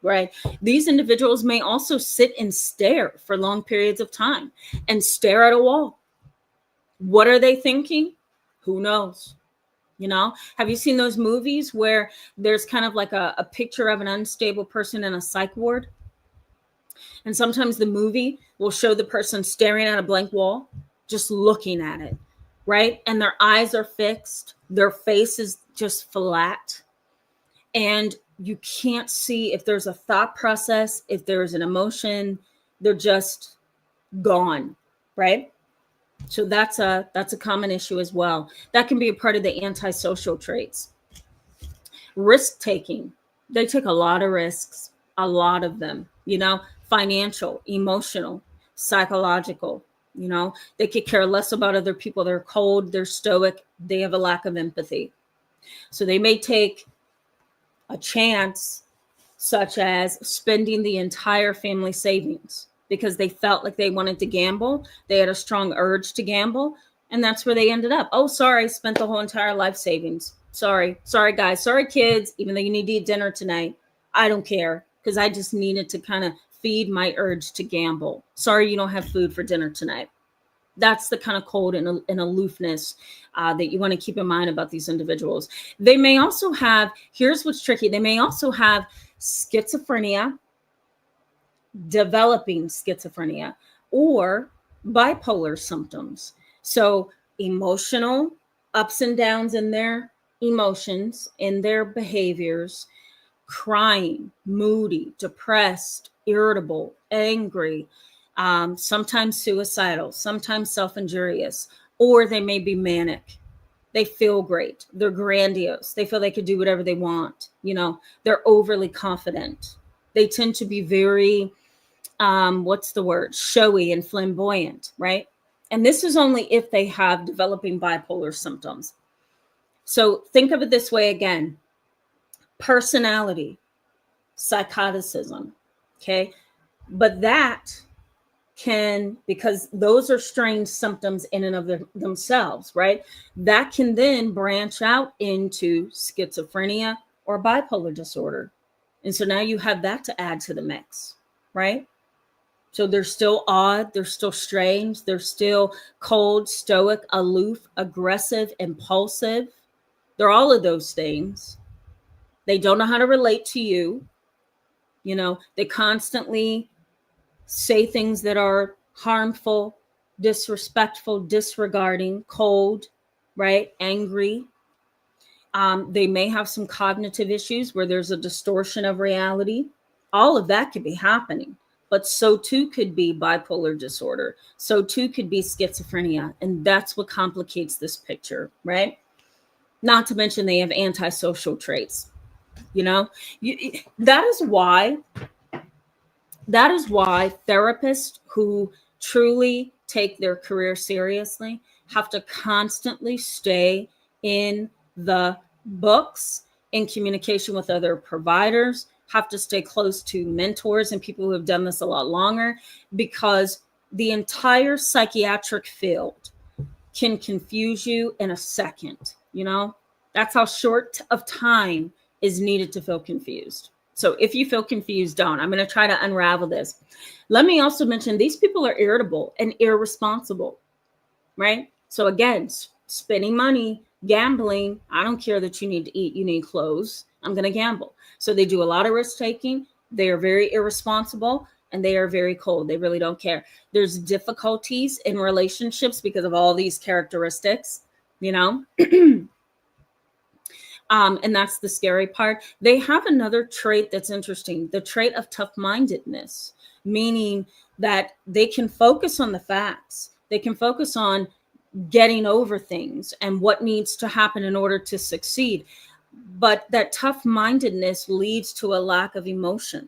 right? These individuals may also sit and stare for long periods of time and stare at a wall. What are they thinking? Who knows? You know, have you seen those movies where there's kind of like a picture of an unstable person in a psych ward? And sometimes the movie will show the person staring at a blank wall, just looking at it, right? And their eyes are fixed. Their face is just flat. And you can't see if there's a thought process, if there's an emotion. They're just gone, right? So that's a common issue as well. That can be a part of the antisocial traits. Risk taking. They take a lot of risks, a lot of them, you know, financial, emotional, psychological. You know, they could care less about other people. They're cold, they're stoic, they have a lack of empathy. So they may take a chance, such as spending the entire family savings because they felt like they wanted to gamble. They had a strong urge to gamble, and that's where they ended up. Oh, sorry, spent the whole entire life savings. Sorry guys, sorry kids, even though you need to eat dinner tonight. I don't care because I just needed to kind of feed my urge to gamble. Sorry you don't have food for dinner tonight. That's the kind of cold and aloofness that you want to keep in mind about these individuals. They may also have, here's what's tricky, they may also have schizophrenia, developing schizophrenia, or bipolar symptoms. So emotional ups and downs in their emotions, in their behaviors, crying, moody, depressed, irritable, angry, sometimes suicidal, sometimes self-injurious, or they may be manic. They feel great. They're grandiose. They feel they could do whatever they want. You know, they're overly confident. They tend to be very, showy and flamboyant, right? And this is only if they have developing bipolar symptoms. So think of it this way again. Personality, psychoticism, okay? But that can, because those are strange symptoms in and of themselves, right? That can then branch out into schizophrenia or bipolar disorder. And so now you have that to add to the mix, right? So they're still odd, they're still strange, they're still cold, stoic, aloof, aggressive, impulsive. They're all of those things. They don't know how to relate to you. You know, they constantly say things that are harmful, disrespectful, disregarding, cold, right? Angry. They may have some cognitive issues where there's a distortion of reality. All of that could be happening, but so too could be bipolar disorder. So too could be schizophrenia. And that's what complicates this picture, right? Not to mention they have antisocial traits. You know, that is why therapists who truly take their career seriously have to constantly stay in the books, in communication with other providers, have to stay close to mentors and people who have done this a lot longer, because the entire psychiatric field can confuse you in a second. You know, that's how short of time is needed to feel confused. So if you feel confused, don't. I'm going to try to unravel this. Let me also mention these people are irritable and irresponsible, right? So again, spending money, gambling. I don't care that you need to eat, you need clothes. I'm going to gamble. So they do a lot of risk taking. They are very irresponsible and they are very cold. They really don't care. There's difficulties in relationships because of all these characteristics, you know. And that's the scary part. They have another trait that's interesting, the trait of tough-mindedness, meaning that they can focus on the facts. They can focus on getting over things and what needs to happen in order to succeed. But that tough-mindedness leads to a lack of emotion.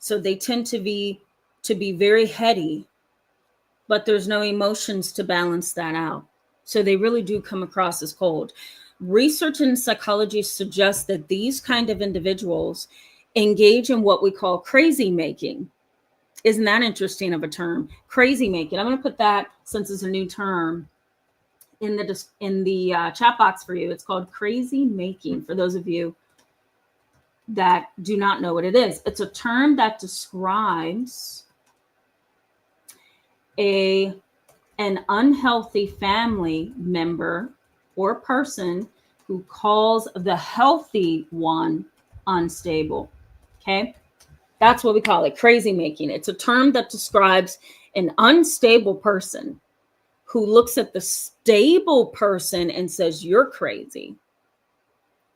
So they tend to be very heady, but there's no emotions to balance that out. So they really do come across as cold. Research in psychology suggests that these kind of individuals engage in what we call crazy making. Isn't that interesting of a term? Crazy making. I'm going to put that, since it's a new term, in the chat box for you. It's called crazy making, for those of you that do not know what it is. It's a term that describes an unhealthy family member or person who calls the healthy one unstable. Okay, that's what we call it, crazy making. It's a term that describes an unstable person who looks at the stable person and says, you're crazy.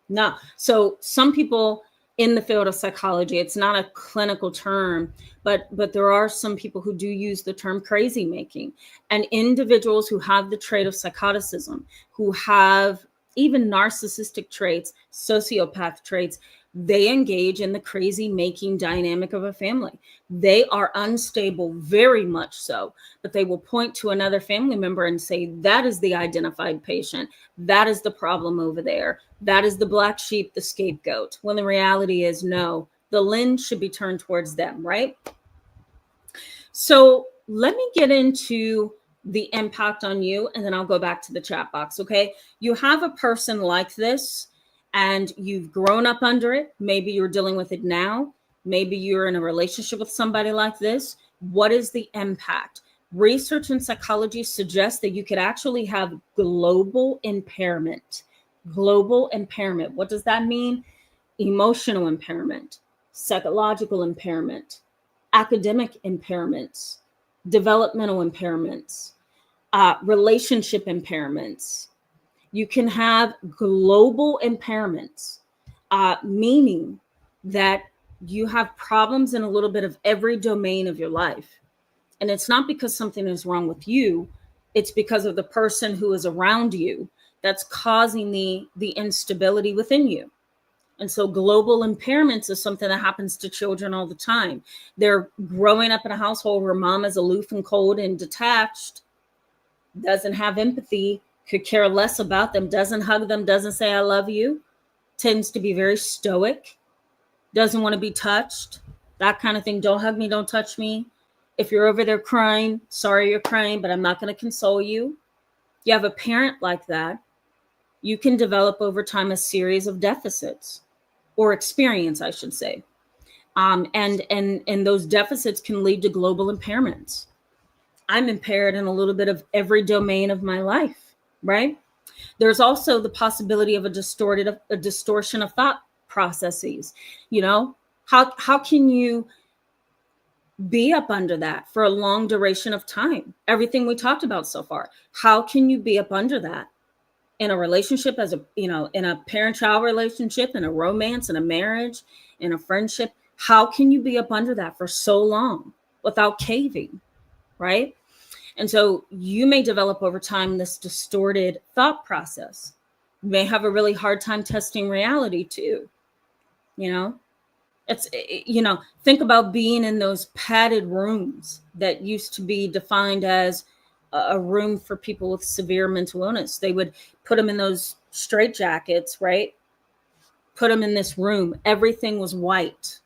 Now, so some people in the field of psychology, it's not a clinical term, but there are some people who do use the term crazy making. And individuals who have the trait of psychoticism, who have even narcissistic traits, sociopath traits, they engage in the crazy making dynamic of a family. They are unstable, very much so, but they will point to another family member and say, that is the identified patient. That is the problem over there. That is the black sheep, the scapegoat. When the reality is, no, the lens should be turned towards them, right? So let me get into the impact on you, and then I'll go back to the chat box, okay? You have a person like this, and you've grown up under it. Maybe you're dealing with it now. Maybe you're in a relationship with somebody like this. What is the impact? Research in psychology suggests that you could actually have global impairment. Global impairment. What does that mean? Emotional impairment, psychological impairment, academic impairments, developmental impairments, relationship impairments. You can have global impairments, meaning that you have problems in a little bit of every domain of your life. And it's not because something is wrong with you. It's because of the person who is around you that's causing the instability within you. And so global impairments is something that happens to children all the time. They're growing up in a household where mom is aloof and cold and detached, doesn't have empathy, could care less about them, doesn't hug them, doesn't say I love you, tends to be very stoic, doesn't want to be touched, that kind of thing. Don't hug me, don't touch me. If you're over there crying, sorry you're crying, but I'm not going to console you. You have a parent like that, you can develop over time a series of deficits, or experience, I should say. And those deficits can lead to global impairments. I'm impaired in a little bit of every domain of my life, right? There's also the possibility of a distortion of thought processes. You know, how can you be up under that for a long duration of time? Everything we talked about so far, how can you be up under that in a relationship, as a, you know, in a parent-child relationship, in a romance, in a marriage, in a friendship? How can you be up under that for so long without caving, right? And so you may develop over time this distorted thought process. You may have a really hard time testing reality too. You know, think about being in those padded rooms that used to be defined as a room for people with severe mental illness. They would put them in those straitjackets, right? Put them in this room. Everything was white,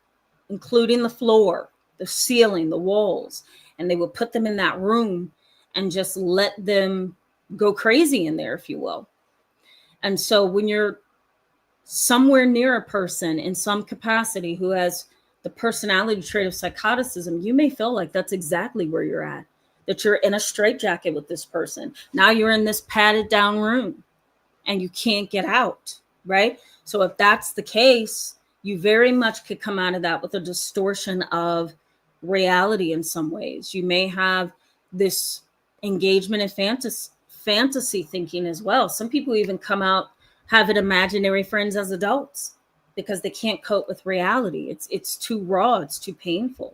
including the floor, the ceiling, the walls. And they would put them in that room and just let them go crazy in there, if you will. And so when you're somewhere near a person in some capacity who has the personality trait of psychoticism, you may feel like that's exactly where you're at, that you're in a straitjacket with this person. Now you're in this padded down room and you can't get out, right? So if that's the case, you very much could come out of that with a distortion of reality in some ways. You may have this engagement in fantasy thinking as well. Some people even come out having imaginary friends as adults because they can't cope with reality. It's too raw, it's too painful.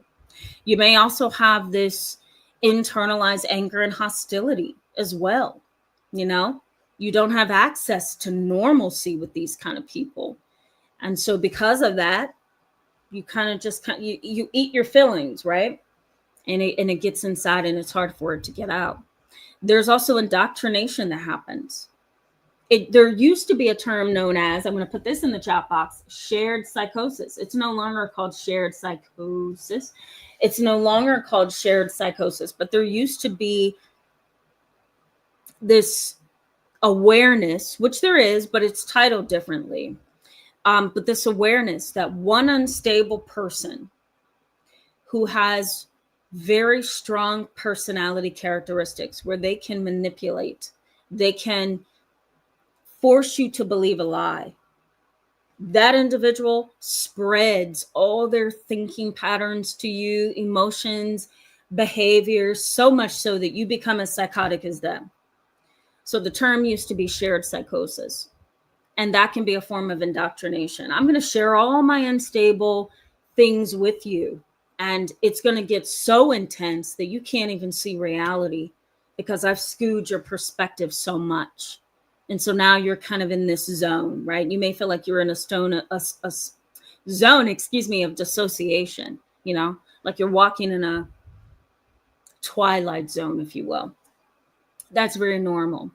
You may also have this internalized anger and hostility as well. You know, you don't have access to normalcy with these kind of people. And so because of that, you kind of just you eat your feelings, right? And it gets inside and it's hard for it to get out. There's also indoctrination that happens. There used to be a term known as, I'm going to put this in the chat box, shared psychosis. It's no longer called shared psychosis. It's no longer called shared psychosis, but there used to be this awareness, which there is, but it's titled differently. But this awareness that one unstable person who has very strong personality characteristics where they can manipulate, they can force you to believe a lie. That individual spreads all their thinking patterns to you, emotions, behaviors, so much so that you become as psychotic as them. So the term used to be shared psychosis. And that can be a form of indoctrination. I'm going to share all my unstable things with you. And it's going to get so intense that you can't even see reality because I've skewed your perspective so much. And so now you're kind of in this zone, right? You may feel like you're in a zone, of dissociation, like you're walking in a twilight zone, if you will. That's very normal.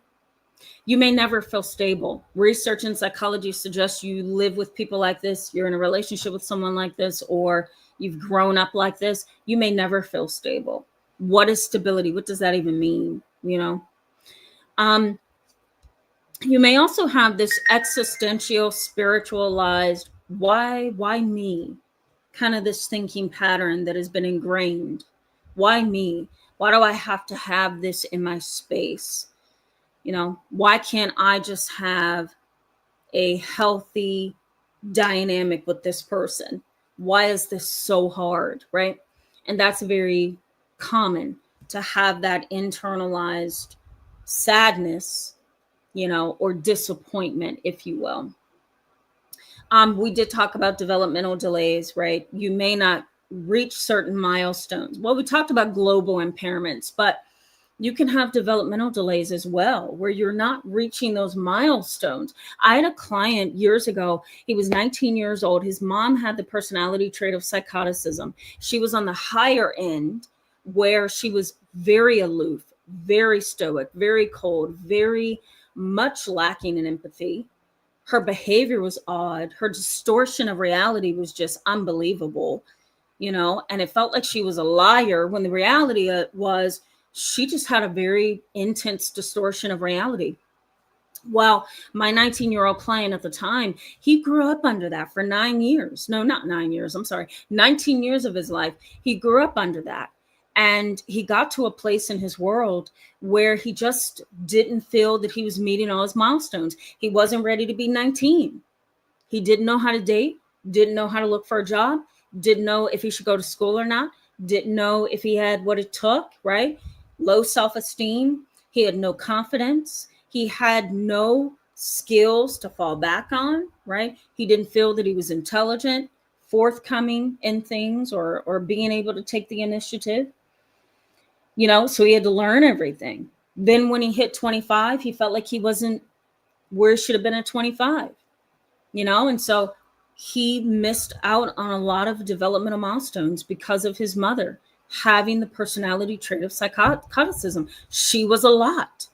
You may never feel stable. Research in psychology suggests you live with people like this, you're in a relationship with someone like this, or you've grown up like this. You may never feel stable. What is stability? What does that even mean? You may also have this existential, spiritualized, why me? Kind of this thinking pattern that has been ingrained. Why me? Why do I have to have this in my space? Why can't I just have a healthy dynamic with this person? Why is this so hard, right? And that's very common to have that internalized sadness, or disappointment, if you will. We did talk about developmental delays, right? You may not reach certain milestones. Well, we talked about global impairments, but you can have developmental delays as well, where you're not reaching those milestones. I had a client years ago. He was 19 years old. His mom had the personality trait of psychoticism. She was on the higher end, where she was very aloof, very stoic, very cold, very much lacking in empathy. Her behavior was odd. Her distortion of reality was just unbelievable, and it felt like she was a liar when the reality was she just had a very intense distortion of reality. Well, my 19-year-old client at the time, he grew up under that for 9 years. No, not 9 years. I'm sorry. 19 years of his life. He grew up under that. And he got to a place in his world where he just didn't feel that he was meeting all his milestones. He wasn't ready to be 19. He didn't know how to date, didn't know how to look for a job, didn't know if he should go to school or not, didn't know if he had what it took, right? Low self-esteem. He had no confidence. He had no skills to fall back on, right? He didn't feel that he was intelligent, forthcoming in things, or being able to take the initiative. So he had to learn everything. Then when he hit 25, he felt like he wasn't where he should have been at 25, and so he missed out on a lot of developmental milestones because of his mother having the personality trait of psychoticism. She was a lot,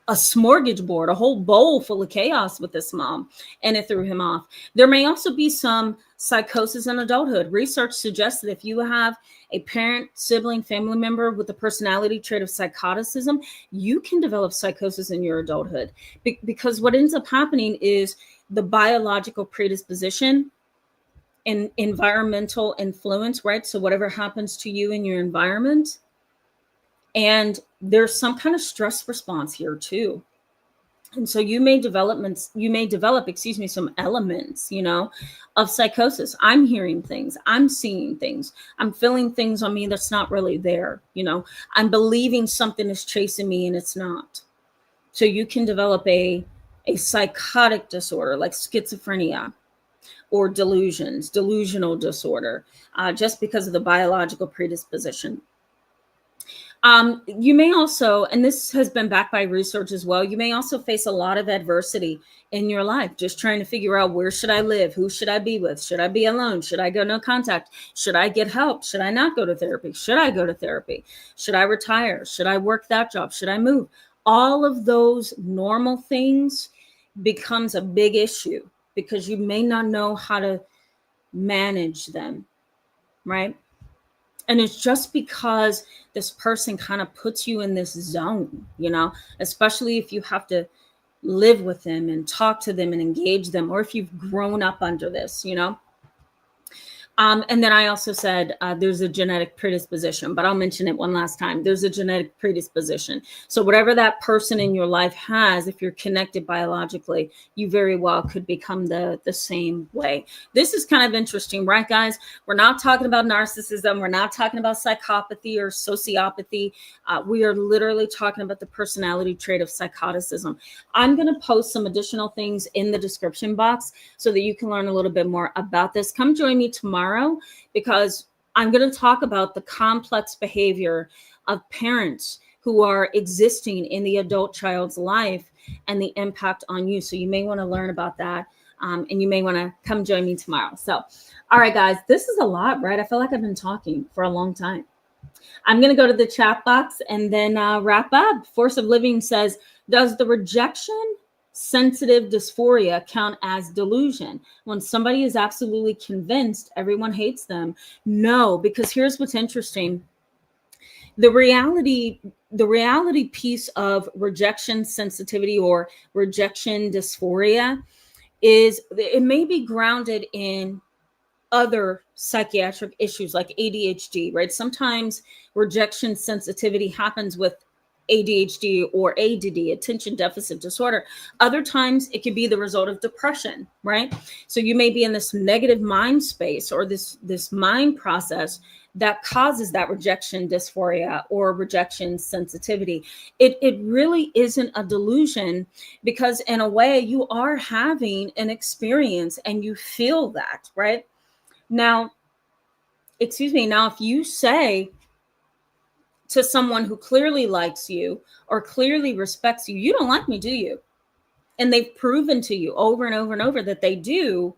a smorgasbord, a whole bowl full of chaos with this mom, and it threw him off. There may also be some psychosis in adulthood. Research suggests that if you have a parent, sibling, family member with the personality trait of psychoticism, you can develop psychosis in your adulthood, because what ends up happening is the biological predisposition and environmental influence, right? So whatever happens to you in your environment, and there's some kind of stress response here too. And so you may develop, some elements, of psychosis. I'm hearing things, I'm seeing things, I'm feeling things on me that's not really there. I'm believing something is chasing me and it's not. So you can develop a psychotic disorder like schizophrenia or delusional disorder, just because of the biological predisposition. You may also, and this has been backed by research as well, you may also face a lot of adversity in your life, just trying to figure out, where should I live? Who should I be with? Should I be alone? Should I go no contact? Should I get help? Should I not go to therapy? Should I go to therapy? Should I retire? Should I work that job? Should I move? All of those normal things becomes a big issue because you may not know how to manage them, right? And it's just because this person kind of puts you in this zone, especially if you have to live with them and talk to them and engage them, or if you've grown up under this, And then I also said there's a genetic predisposition, but I'll mention it one last time. There's a genetic predisposition. So whatever that person in your life has, if you're connected biologically, you very well could become the same way. This is kind of interesting, right, guys? We're not talking about narcissism. We're not talking about psychopathy or sociopathy. We are literally talking about the personality trait of psychoticism. I'm going to post some additional things in the description box so that you can learn a little bit more about this. Come join me tomorrow, because I'm going to talk about the complex behavior of parents who are existing in the adult child's life and the impact on you. So you may want to learn about that, and you may want to come join me tomorrow. So, all right, guys, this is a lot, right? I feel like I've been talking for a long time. I'm going to go to the chat box and then wrap up. Force of Living says, does the rejection sensitive dysphoria count as delusion? When somebody is absolutely convinced everyone hates them? No, because here's what's interesting. The reality piece of rejection sensitivity or rejection dysphoria is it may be grounded in other psychiatric issues like ADHD, right? Sometimes rejection sensitivity happens with ADHD or ADD, attention deficit disorder. Other times it could be the result of depression, right? So you may be in this negative mind space or this mind process that causes that rejection dysphoria or rejection sensitivity. It really isn't a delusion, because in a way you are having an experience and you feel that, right? Now, if you say to someone who clearly likes you or clearly respects you, you don't like me, do you? And they've proven to you over and over and over that they do,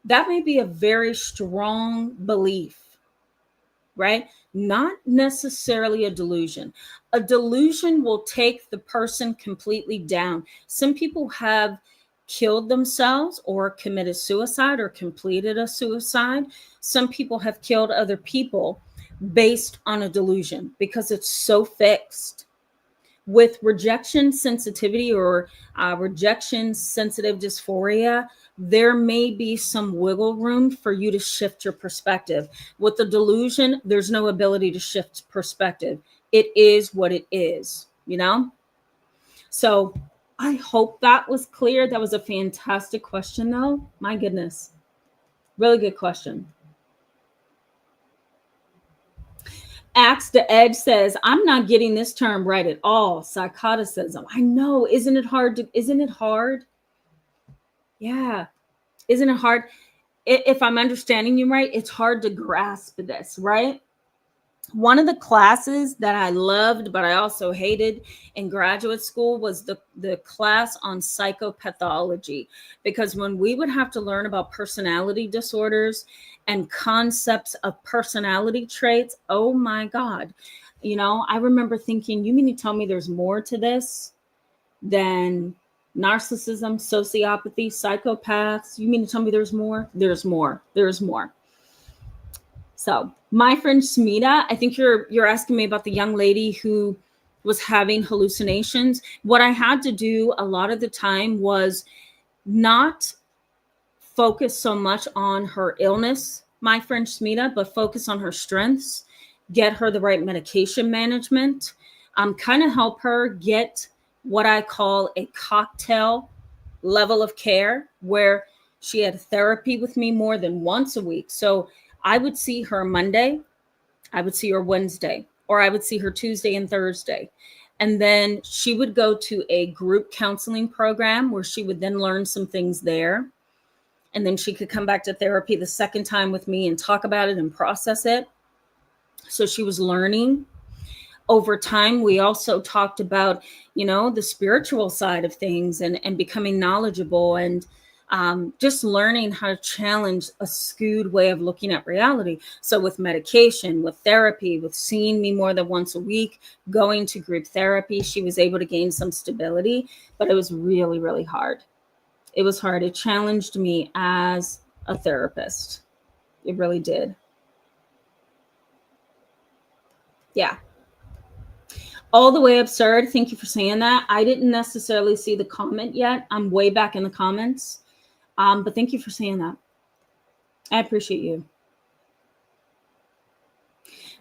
that may be a very strong belief, right? Not necessarily a delusion. A delusion will take the person completely down. Some people have killed themselves or committed suicide or completed a suicide. Some people have killed other people based on a delusion because it's so fixed. With rejection sensitivity or rejection sensitive dysphoria, there may be some wiggle room for you to shift your perspective. With the delusion, there's no ability to shift perspective. It is what it is, So I hope that was clear. That was a fantastic question, though. My goodness. Really good question. Axe to Edge says, I'm not getting this term right at all. Psychoticism. I know. Isn't it hard? Yeah. Isn't it hard? If I'm understanding you right, it's hard to grasp this, right? One of the classes that I loved, but I also hated in graduate school was the class on psychopathology, because when we would have to learn about personality disorders and concepts of personality traits, oh my God, I remember thinking, you mean to tell me there's more to this than narcissism, sociopathy, psychopaths? You mean to tell me there's more? There's more. So my friend Smita, I think you're asking me about the young lady who was having hallucinations. What I had to do a lot of the time was not focus so much on her illness, my friend Smita, but focus on her strengths, get her the right medication management, kind of help her get what I call a cocktail level of care, where she had therapy with me more than once a week. So I would see her Monday, I would see her Wednesday, or I would see her Tuesday and Thursday. And then she would go to a group counseling program where she would then learn some things there. And then she could come back to therapy the second time with me and talk about it and process it. So she was learning. over time, we also talked about, the spiritual side of things and becoming knowledgeable and just learning how to challenge a skewed way of looking at reality. So with medication, with therapy, with seeing me more than once a week, going to group therapy, she was able to gain some stability, but it was really, really hard. It was hard. It challenged me as a therapist. It really did. Yeah. All the way absurd. Thank you for saying that. I didn't necessarily see the comment yet. I'm way back in the comments. But thank you for saying that. I appreciate you.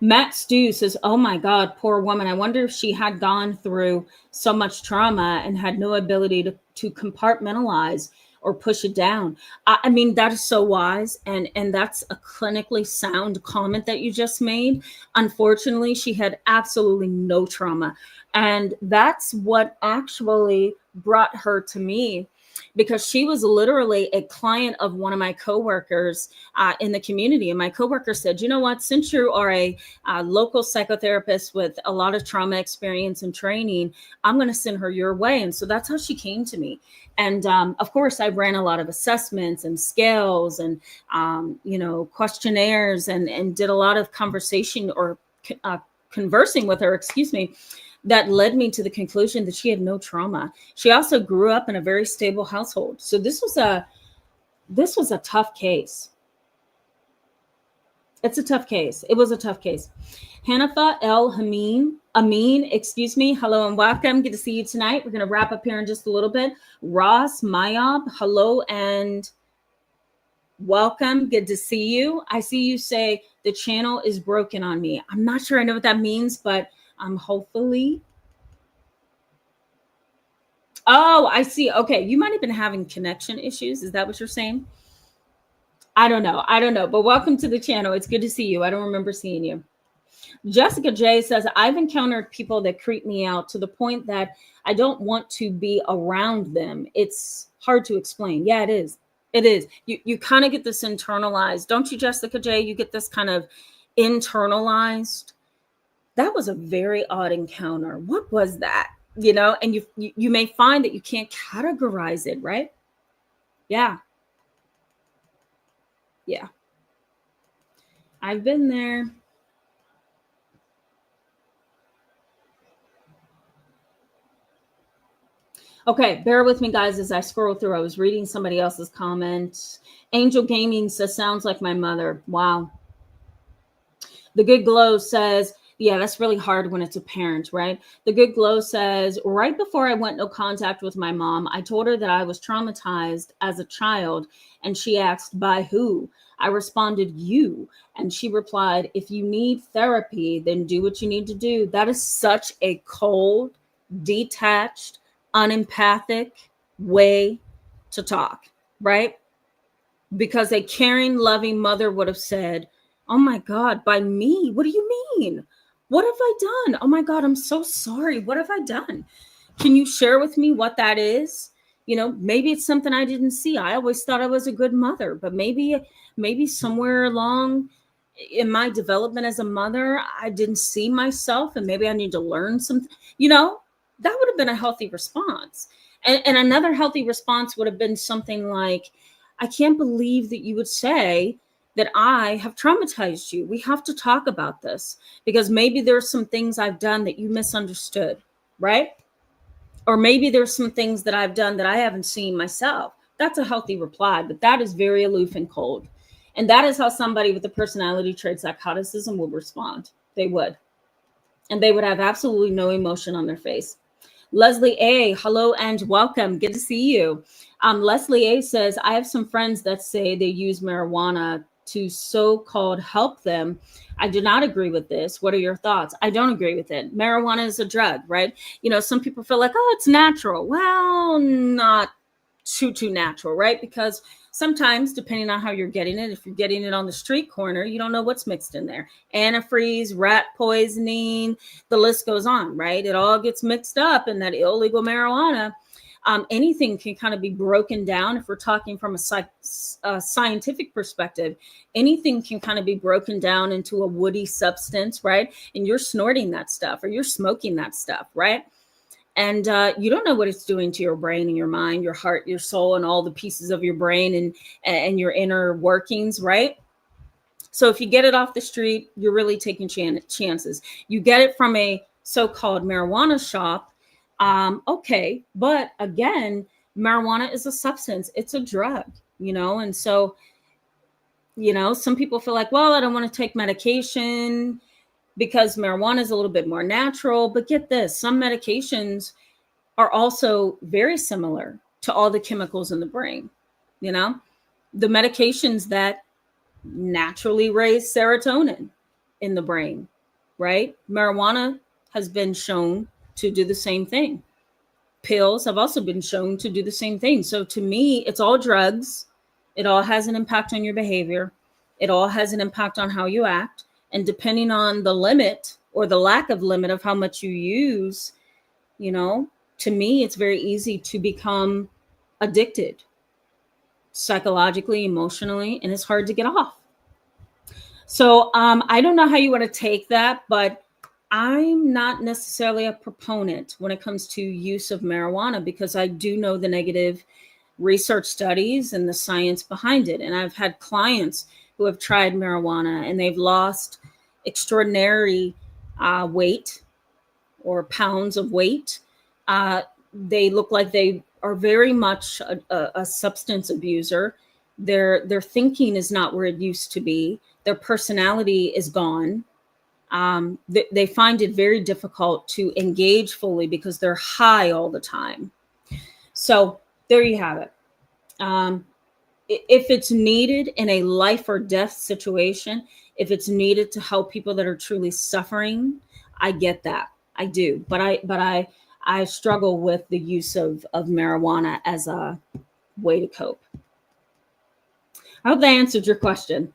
Matt Stew says, oh my God, poor woman. I wonder if she had gone through so much trauma and had no ability to compartmentalize or push it down. I mean, that is so wise. And that's a clinically sound comment that you just made. Unfortunately, she had absolutely no trauma. And that's what actually brought her to me, because she was literally a client of one of my coworkers in the community. And my coworker said, you know what, since you are a local psychotherapist with a lot of trauma experience and training, I'm going to send her your way. And so that's how she came to me. And of course, I ran a lot of assessments and scales and, questionnaires and did a lot of conversation or conversing with her, that led me to the conclusion that she had no trauma. She also grew up in a very stable household. So this was a tough case. It's a tough case. It was a tough case. Hanafa El Amin, hello and welcome. Good to see you tonight. We're going to wrap up here in just a little bit. Ross Mayab, hello and welcome. Good to see you. I see you say the channel is broken on me. I'm not sure I know what that means, but hopefully. Oh, I see. Okay. You might have been having connection issues. Is that what you're saying? I don't know. But welcome to the channel. It's good to see you. I don't remember seeing you. Jessica J says, I've encountered people that creep me out to the point that I don't want to be around them. It's hard to explain. Yeah, it is. It is. You kind of get this internalized. Don't you, Jessica J? You get this kind of internalized. That was a very odd encounter. What was that? And you may find that you can't categorize it, right? Yeah. Yeah. I've been there. Okay, bear with me, guys, as I scroll through. I was reading somebody else's comment. Angel Gaming says, sounds like my mother. Wow. The Good Glow says, yeah, that's really hard when it's a parent, right? The Good Glow says, right before I went no contact with my mom, I told her that I was traumatized as a child, and she asked, by who? I responded, you. And she replied, if you need therapy, then do what you need to do. That is such a cold, detached, unempathic way to talk, right? Because a caring, loving mother would have said, oh my God, by me? What do you mean? What have I done? Oh my God, I'm so sorry. What have I done? Can you share with me what that is? Maybe it's something I didn't see. I always thought I was a good mother, but maybe somewhere along in my development as a mother, I didn't see myself, and maybe I need to learn something, that would have been a healthy response. And another healthy response would have been something like, I can't believe that you would say that I have traumatized you. We have to talk about this because maybe there's some things I've done that you misunderstood, right? Or maybe there's some things that I've done that I haven't seen myself. That's a healthy reply, but that is very aloof and cold. And that is how somebody with the personality trait psychoticism would respond. They would. And they would have absolutely no emotion on their face. Leslie A, hello and welcome. Good to see you. Leslie A says, I have some friends that say they use marijuana to so-called help them. I do not agree with this. What are your thoughts? I don't agree with it. Marijuana is a drug, right? Some people feel like, oh, it's natural. Well, not too natural, right? Because sometimes, depending on how you're getting it, if you're getting it on the street corner, you don't know what's mixed in there. Antifreeze, rat poisoning, the list goes on, right? It all gets mixed up in that illegal marijuana. Anything can kind of be broken down. If we're talking from a scientific perspective, anything can kind of be broken down into a woody substance, right? And you're snorting that stuff, or you're smoking that stuff, right? And you don't know what it's doing to your brain and your mind, your heart, your soul, and all the pieces of your brain and your inner workings, right? So if you get it off the street, you're really taking chances. You get it from a so-called marijuana shop, okay. But again, marijuana is a substance. It's a drug, and so, some people feel like, well, I don't want to take medication because marijuana is a little bit more natural. But get this, some medications are also very similar to all the chemicals in the brain. The medications that naturally raise serotonin in the brain, right? Marijuana has been shown to do the same thing. Pills have also been shown to do the same thing. So to me, it's all drugs. It all has an impact on your behavior. It all has an impact on how you act. And depending on the limit or the lack of limit of how much you use, to me, it's very easy to become addicted psychologically, emotionally, and it's hard to get off. So I don't know how you want to take that, but I'm not necessarily a proponent when it comes to use of marijuana, because I do know the negative research studies and the science behind it. And I've had clients who have tried marijuana and they've lost extraordinary weight or pounds of weight. They look like they are very much a substance abuser. Their thinking is not where it used to be. Their personality is gone. They find it very difficult to engage fully because they're high all the time. So there you have it. If it's needed in a life or death situation, if it's needed to help people that are truly suffering, I get that. I do. But I struggle with the use of marijuana as a way to cope. I hope that answered your question.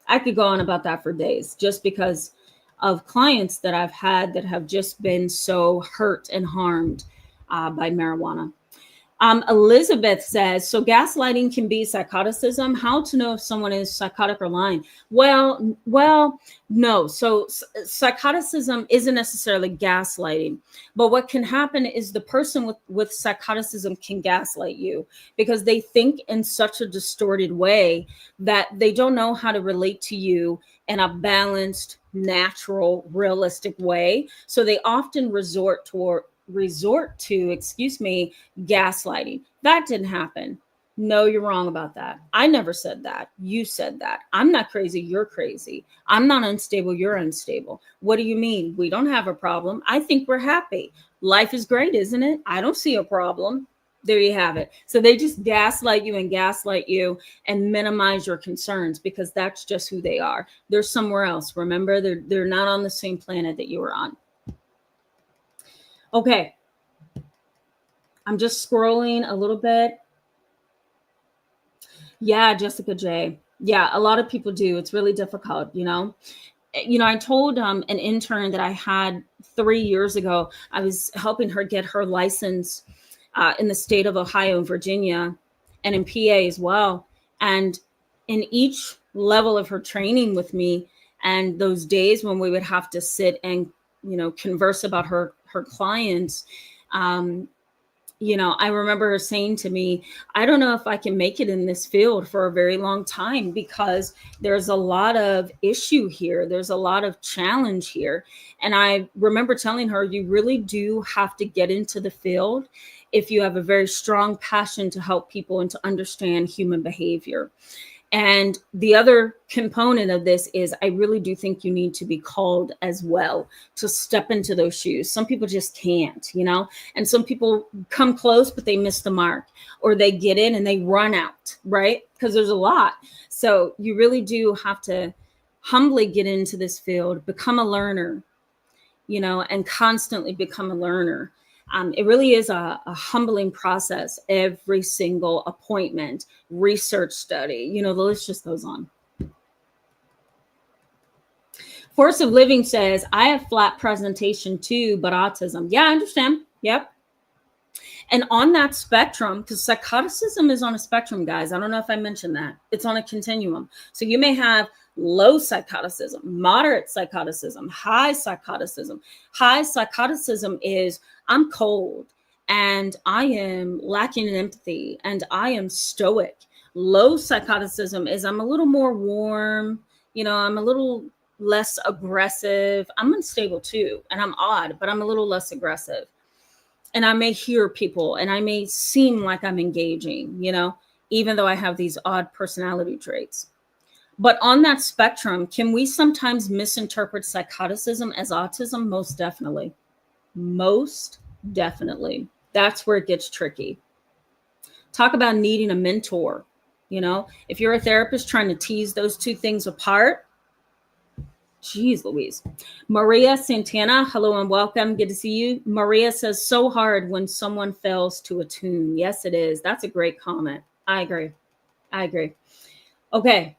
I could go on about that for days, just because of clients that I've had that have just been so hurt and harmed by marijuana. Elizabeth says, so gaslighting can be psychoticism. How to know if someone is psychotic or lying? Well, no. So psychoticism isn't necessarily gaslighting, but what can happen is the person with psychoticism can gaslight you because they think in such a distorted way that they don't know how to relate to you in a balanced, natural, realistic way. So they often resort to gaslighting. That didn't happen. No, you're wrong about that. I never said that. You said that. I'm not crazy. You're crazy. I'm not unstable. You're unstable. What do you mean? We don't have a problem. I think we're happy. Life is great, isn't it? I don't see a problem. There you have it. So they just gaslight you and minimize your concerns because that's just who they are. They're somewhere else. Remember, they're not on the same planet that you were on. Okay. I'm just scrolling a little bit. Yeah, Jessica J. Yeah, a lot of people do. It's really difficult, I told an intern that I had 3 years ago, I was helping her get her license in the state of Ohio and Virginia and in PA as well. And in each level of her training with me and those days when we would have to sit and, converse about her clients, I remember her saying to me, I don't know if I can make it in this field for a very long time because there's a lot of issue here. There's a lot of challenge here. And I remember telling her, you really do have to get into the field if you have a very strong passion to help people and to understand human behavior. And the other component of this is I really do think you need to be called as well to step into those shoes. Some people just can't, and some people come close, but they miss the mark, or they get in and they run out, right? Because there's a lot. So you really do have to humbly get into this field, become a learner, and constantly become a learner. It really is a humbling process. Every single appointment, research study, the list just goes on. Force of Living says, I have flat presentation too, but autism. Yeah, I understand. Yep. And on that spectrum, because psychoticism is on a spectrum, guys. I don't know if I mentioned that. It's on a continuum. So you may have low psychoticism, moderate psychoticism, high psychoticism. High psychoticism is I'm cold and I am lacking in empathy and I am stoic. Low psychoticism is I'm a little more warm, I'm a little less aggressive. I'm unstable too, and I'm odd, but I'm a little less aggressive. And I may hear people and I may seem like I'm engaging, even though I have these odd personality traits. But on that spectrum, can we sometimes misinterpret psychoticism as autism? Most definitely. Most definitely. That's where it gets tricky. Talk about needing a mentor. If you're a therapist trying to tease those two things apart, geez Louise. Maria Santana, hello and welcome. Good to see you. Maria says, so hard when someone fails to attune. Yes, it is. That's a great comment. I agree. Okay.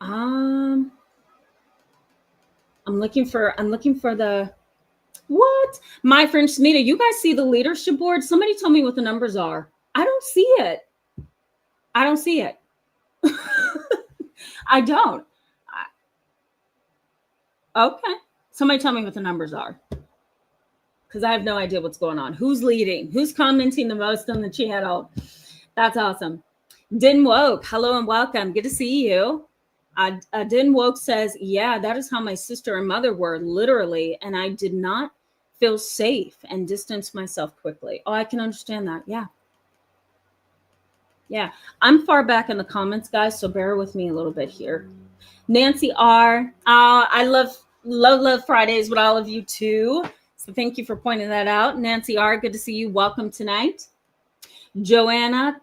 I'm looking for the what? My friend Smita, you guys see the leadership board? Somebody tell me what the numbers are. I don't see it. I don't. Okay. Somebody tell me what the numbers are. Because I have no idea what's going on. Who's leading? Who's commenting the most on the channel? That's awesome. Din Woke, hello and welcome. Good to see you. Din Woke says, yeah, that is how my sister and mother were, literally. And I did not feel safe and distanced myself quickly. Oh, I can understand that. Yeah. I'm far back in the comments, guys, so bear with me a little bit here. Nancy R. I love Fridays with all of you too. So thank you for pointing that out. Nancy R., good to see you. Welcome tonight. Joanne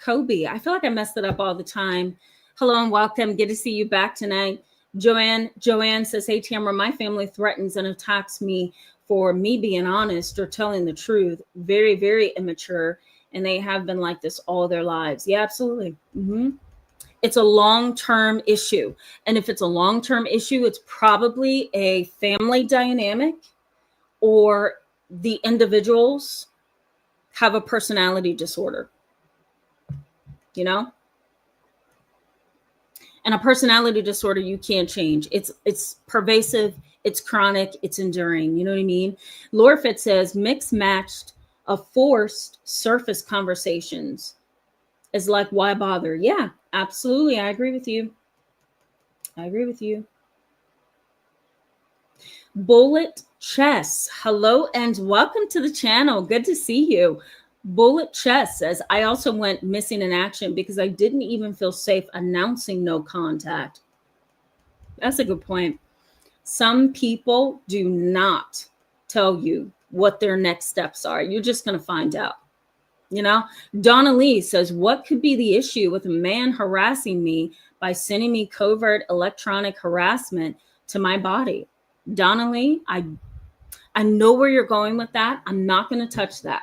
Kobe. I feel like I messed it up all the time. Hello and welcome. Good to see you back tonight. Joanne says, hey, Tamara, my family threatens and attacks me for me being honest or telling the truth. Very, very immature. And they have been like this all their lives. Yeah, absolutely. It's a long-term issue. And if it's a long-term issue, it's probably a family dynamic or the individuals have a personality disorder, And a personality disorder you can't change. It's pervasive, it's chronic, it's enduring. You know what I mean? Laura Fitz says mixed matched of forced surface conversations is like, why bother? Yeah, absolutely. I agree with you. Bullet Chess, hello and welcome to the channel. Good to see you. Bullet Chess says, I also went missing in action because I didn't even feel safe announcing no contact. That's a good point. Some people do not tell you what their next steps are. You're just going to find out. Donna Lee says, what could be the issue with a man harassing me by sending me covert electronic harassment to my body? Donna Lee, I know where you're going with that. I'm not going to touch that.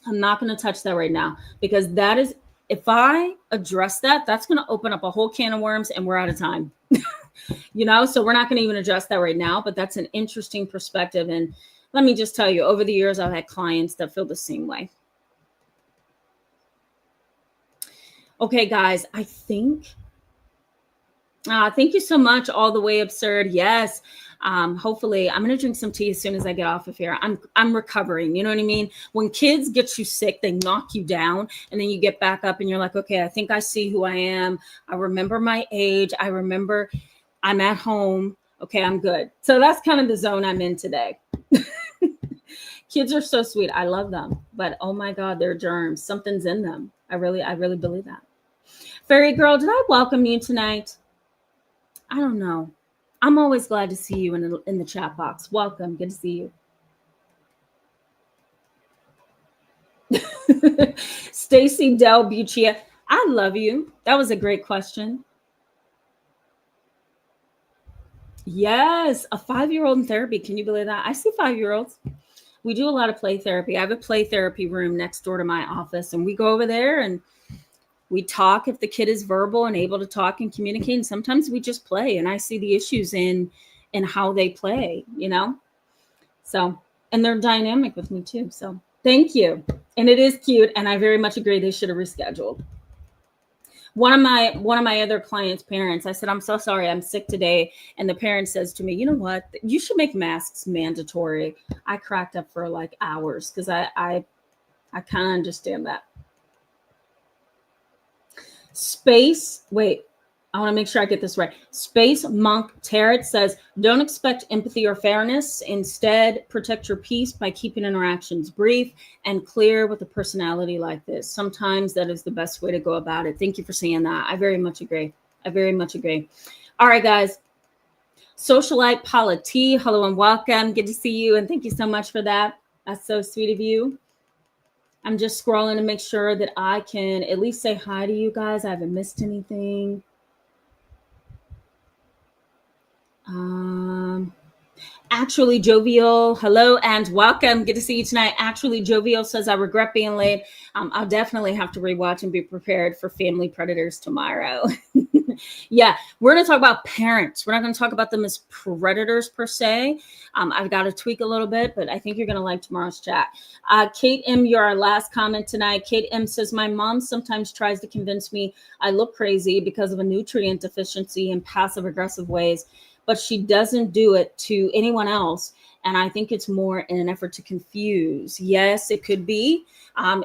Right now, because that is, if I address that, that's going to open up a whole can of worms and we're out of time. So we're not going to even address that right now, but that's an interesting perspective. And let me just tell you, over the years, I've had clients that feel the same way. Okay, guys, I think, thank you so much. All the way absurd. Yes. Hopefully I'm going to drink some tea as soon as I get off of here. I'm recovering. You know what I mean? When kids get you sick, they knock you down and then you get back up and you're like, okay, I think I see who I am. I remember my age. I remember I'm at home. Okay, I'm good. So that's kind of the zone I'm in today. Kids are so sweet. I love them, but oh my God, they're germs. Something's in them. I really believe that. Fairy girl, did I welcome you tonight? I don't know. I'm always glad to see you in the chat box. Welcome. Good to see you. Stacy Del Buccia, I love you. That was a great question. Yes, a 5-year-old in therapy. Can you believe that? I see 5-year-olds. We do a lot of play therapy. I have a play therapy room next door to my office, and we go over there and We talk if the kid is verbal and able to talk and communicate. And sometimes we just play, and I see the issues in how they play, you know? So, and they're dynamic with me too. So thank you. And it is cute. And I very much agree they should have rescheduled. One of my other clients' parents, I said, I'm so sorry, I'm sick today. And the parent says to me, you know what? You should make masks mandatory. I cracked up for like hours because I kind of understand that. Wait, I want to make sure I get this right. Space Monk Tarot says, don't expect empathy or fairness. Instead, protect your peace by keeping interactions brief and clear with a personality like this. Sometimes that is the best way to go about it. Thank you for saying that. I very much agree. All right, guys. Socialite Paula T, hello and welcome. Good to see you. And thank you so much for that. That's so sweet of you. I'm just scrolling to make sure that I can at least say hi to you guys. I haven't missed anything. Actually Jovial, hello and welcome. Good to see you tonight. Actually Jovial says, I regret being late. I'll definitely have to rewatch and be prepared for Family Predators tomorrow. Yeah, we're going to talk about parents. We're not going to talk about them as predators per se. I've got to tweak a little bit, but I think you're going to like tomorrow's chat. Kate M, you're our last comment tonight. Kate M says, my mom sometimes tries to convince me I look crazy because of a nutrient deficiency in passive aggressive ways, but she doesn't do it to anyone else. And I think it's more in an effort to confuse. Yes, it could be.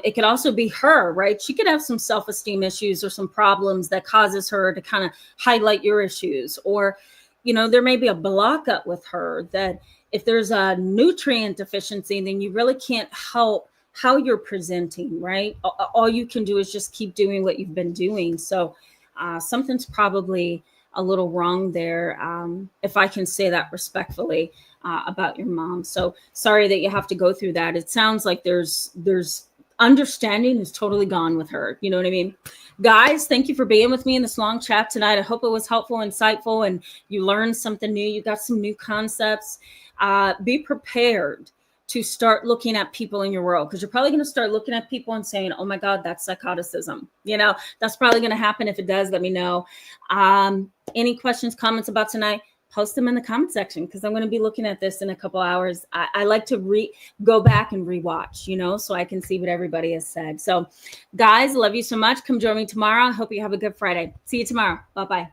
It could also be her, right? She could have some self-esteem issues or some problems that causes her to kind of highlight your issues. Or, you know, there may be a block up with her that if there's a nutrient deficiency, then you really can't help how you're presenting, right? All you can do is just keep doing what you've been doing. So something's probably a little wrong there, if I can say that respectfully, about your mom. So sorry that you have to go through that. It sounds like there's understanding is totally gone with her. You know what I mean? Guys, thank you for being with me in this long chat tonight. I hope it was helpful, insightful, and you learned something new. You got some new concepts. Be prepared to start looking at people in your world, because you're probably going to start looking at people and saying, oh my God, that's psychoticism. You know, that's probably going to happen. If it does, let me know. Any questions, comments about tonight, post them in the comment section, because I'm going to be looking at this in a couple hours. I like to go back and rewatch, you know, so I can see what everybody has said. So guys, love you so much. Come join me tomorrow. I hope you have a good Friday. See you tomorrow. Bye-bye.